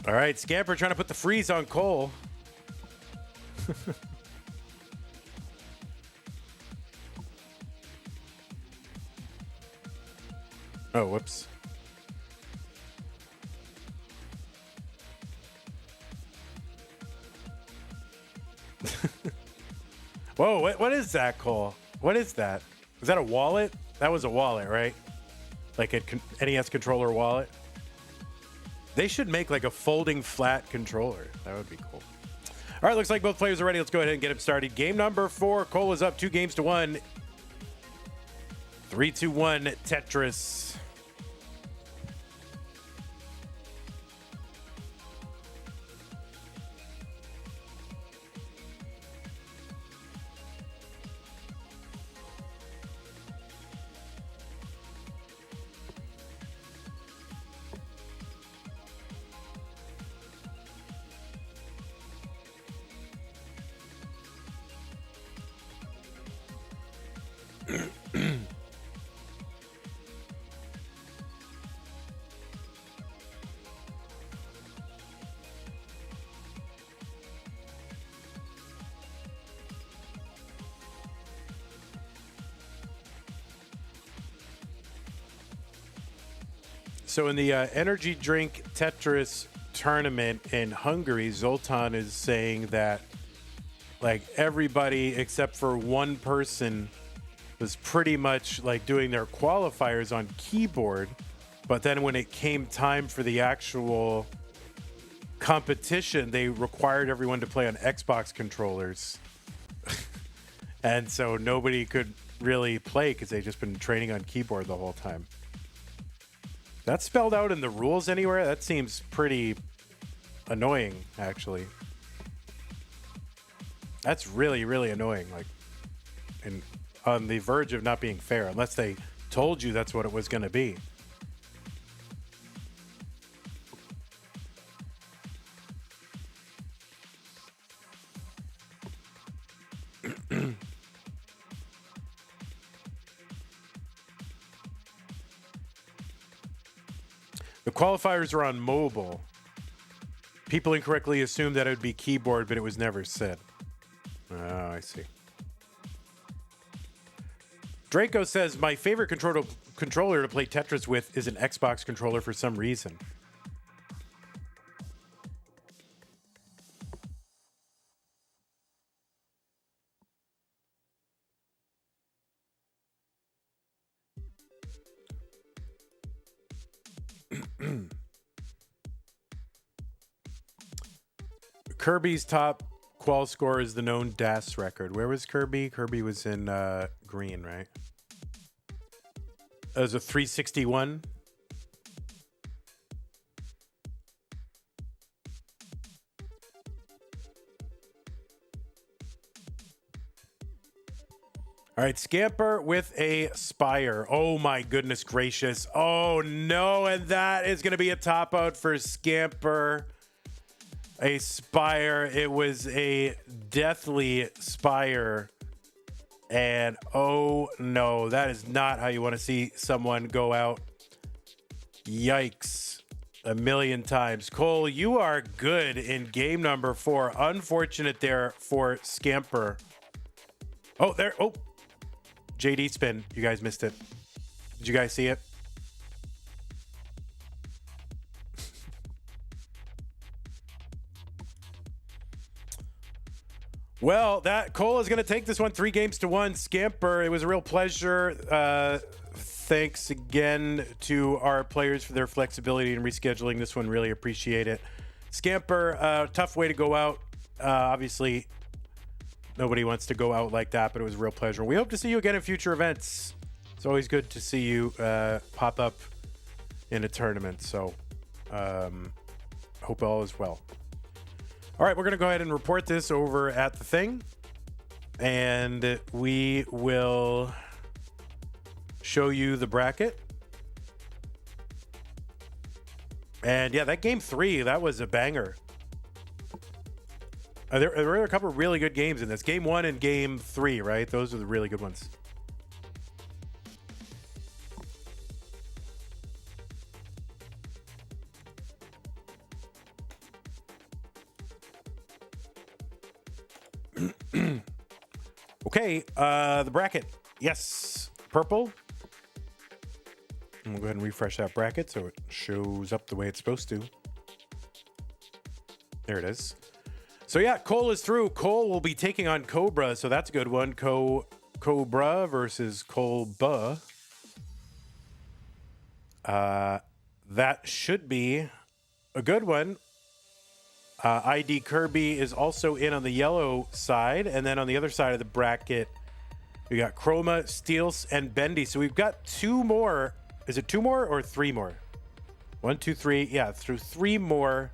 S1: All right, Scamper trying to put the freeze on Cole. Oh, whoops. Whoa, what is that, Cole? What is that? Is that a wallet? That was a wallet, right? Like a NES controller wallet? They should make like a folding flat controller. That would be cool. All right, looks like both players are ready. Let's go ahead and get him started. Game number 4. Cole is up 2-1. 3-2-1 Tetris. So in the energy drink Tetris tournament in Hungary, Zoltan is saying that like everybody except for one person was pretty much like doing their qualifiers on keyboard, but then when it came time for the actual competition, they required everyone to play on Xbox controllers. And so nobody could really play because they'd just been training on keyboard the whole time. That's spelled out in the rules anywhere? That seems pretty annoying, actually. That's really, really annoying. Like, and on the verge of not being fair, unless they told you that's what it was going to be. The qualifiers are on mobile. People incorrectly assumed that it would be keyboard, but it was never said. Oh, I see. Draco says, my favorite controller to play Tetris with is an Xbox controller for some reason. Kirby's top qual score is the known DAS record. Where was Kirby? Kirby was in green, right? It was a 361. All right, Scamper with a Spire. Oh my goodness gracious. Oh no, and that is going to be a top out for Scamper. A Spire. It was a deathly Spire. And oh no, that is not how you want to see someone go out. Yikes. A million times. Cole, you are good in game number 4. Unfortunate there for Scamper. Oh, there. Oh. JD spin. You guys missed it. Did you guys see it? Well, that Cole is going to take this one 3-1. Scamper, it was a real pleasure. Thanks again to our players for their flexibility in rescheduling this one. Really appreciate it. Scamper, tough way to go out. Obviously, nobody wants to go out like that, but it was a real pleasure. We hope to see you again in future events. It's always good to see you pop up in a tournament. So, hope all is well. All right, we're going to go ahead and report this over at the thing. And we will show you the bracket. And yeah, that game 3, that was a banger. There were a couple of really good games in this. Game 1 and game 3, right? Those are the really good ones. Okay, the bracket. Yes, purple. And we'll go ahead and refresh that bracket so it shows up the way it's supposed to. There it is. So yeah, Cole is through. Cole will be taking on Cobra, so that's a good one. Cobra versus Colba. That should be a good one. ID Kirby is also in on the yellow side, and then on the other side of the bracket, we got Chroma, Steels, and Bendy. So we've got 2 more. Is it 2 more or 3 more? 1, 2, 3. Yeah, through 3 more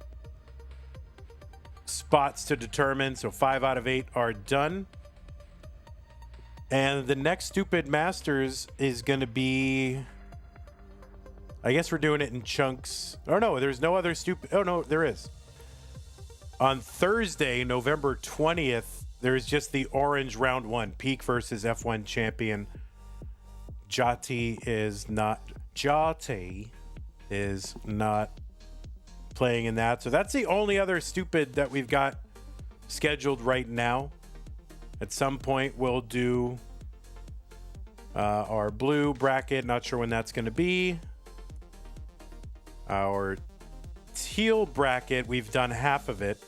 S1: spots to determine. So 5 out of 8 are done. And the next Stupid Masters is going to be, I guess we're doing it in chunks. Oh no, there's no other stupid. Oh no, there is. On Thursday, November 20th, there's just the orange round 1, Peak versus F1 champion. Jati is not playing in that. So that's the only other stupid that we've got scheduled right now. At some point, we'll do our blue bracket. Not sure when that's going to be. Our teal bracket, we've done half of it.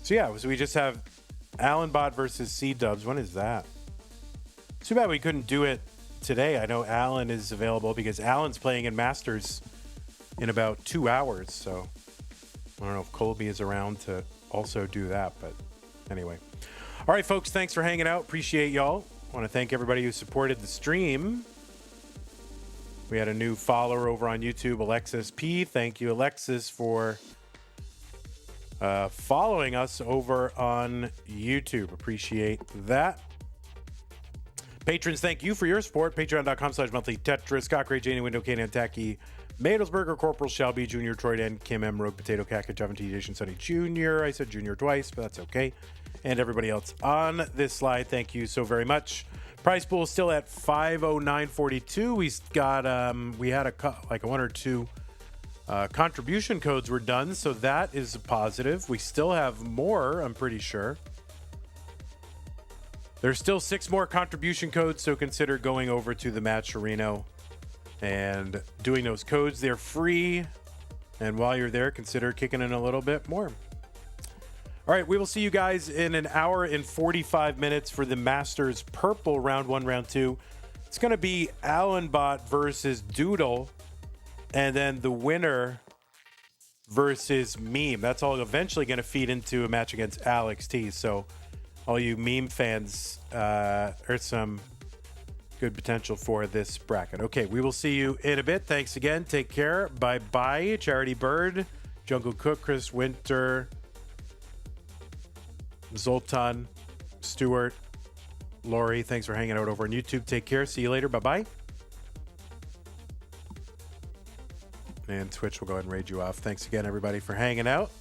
S1: So yeah, so we just have Alan Bot versus C-Dubs. When is that? Too bad we couldn't do it today. I know Alan is available because Alan's playing in Masters in about 2 hours. So I don't know if Colby is around to also do that, but anyway. All right, folks, thanks for hanging out. Appreciate y'all. I want to thank everybody who supported the stream. We had a new follower over on YouTube, Alexis P. Thank you, Alexis, for following us over on YouTube. Appreciate that. Patrons, thank you for your support. Patreon.com/monthly Tetris. Scott Gray, Janie Window, Kanan Tacky, Madelsberger, Corporal Shelby, Junior Troy, and Kim M. Rogue Potato Caca, Javin T. Edition, Sunny Jr. I said Junior twice, but that's okay. And everybody else on this slide, thank you so very much. Prize pool is still at 509.42. We had like 1 or 2 contribution codes were done, so that is a positive. We still have more, I'm pretty sure. There's still 6 more contribution codes, so consider going over to the Match Arena and doing those codes. They're free, and while you're there, consider kicking in a little bit more. All right, we will see you guys in an hour and 45 minutes for the Masters Purple Round 1, Round 2. It's going to be Allenbot versus Doodle, and then the winner versus Meme. That's all eventually going to feed into a match against Alex T. So all you Meme fans, there's some good potential for this bracket. Okay, we will see you in a bit. Thanks again. Take care. Bye-bye. Charity Bird, Jungle Cook, Chris Winter, Zoltan, Stuart, Lori, thanks for hanging out over on YouTube. Take care. See you later. Bye-bye. And Twitch will go ahead and raid you off. Thanks again, everybody, for hanging out.